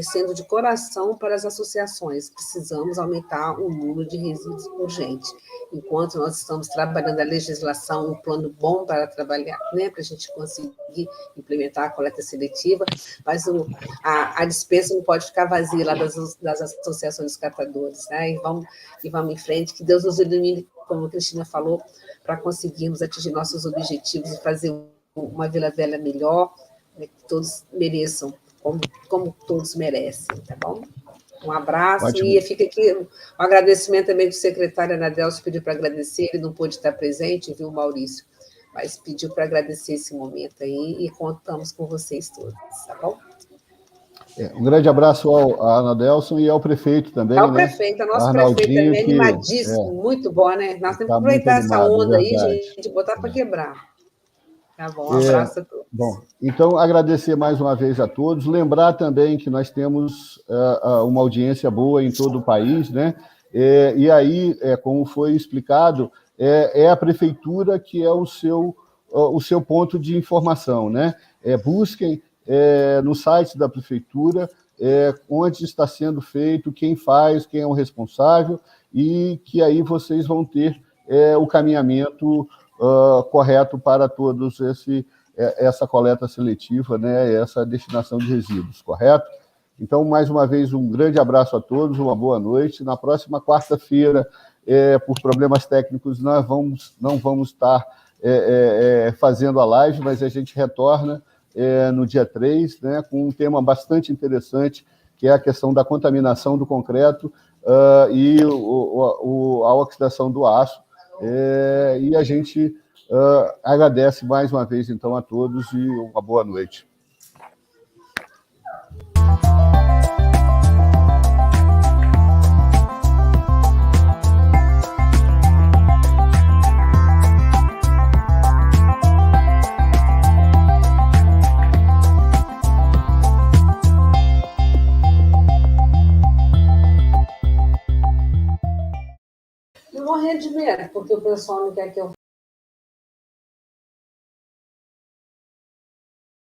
sendo de coração para as associações, precisamos aumentar o número de resíduos urgente. Enquanto nós estamos trabalhando a legislação, um plano bom para trabalhar, né, para a gente conseguir implementar a coleta seletiva, mas a dispensa não pode ficar vazia lá das associações dos catadores, né? E vamos em frente, que Deus nos ilumine, como a Cristina falou, para conseguirmos atingir nossos objetivos e fazer uma Vila Velha melhor, né, que todos mereçam, como todos merecem, tá bom? Um abraço. Ótimo. E fica aqui um agradecimento também do secretário Anadelso, pediu para agradecer, ele não pôde estar presente, viu, Maurício? Mas pediu para agradecer esse momento aí e contamos com vocês todos, tá bom? Um grande abraço ao Anadelson e ao prefeito também. Ao prefeito, ao nosso prefeito também, animadíssimo, muito bom, né? Nós temos que aproveitar essa onda aí, gente, botar para quebrar. Tá bom, um abraço a todos. Bom, então, agradecer mais uma vez a todos. Lembrar também que nós temos uma audiência boa em todo o país, né? E aí, como foi explicado, é a prefeitura que é o seu ponto de informação, né? Busquem no site da prefeitura onde está sendo feito, quem faz, quem é o responsável, e que aí vocês vão ter o caminhamento correto para todos essa coleta seletiva, né, essa destinação de resíduos, correto? Então, mais uma vez, um grande abraço a todos, uma boa noite. Na próxima quarta-feira, por problemas técnicos, nós não vamos estar fazendo a live, mas a gente retorna no dia 3, né, com um tema bastante interessante, que é a questão da contaminação do concreto e a oxidação do aço. E a gente agradece mais uma vez, então, a todos e uma boa noite. Eu morri de medo, porque o pessoal não quer que eu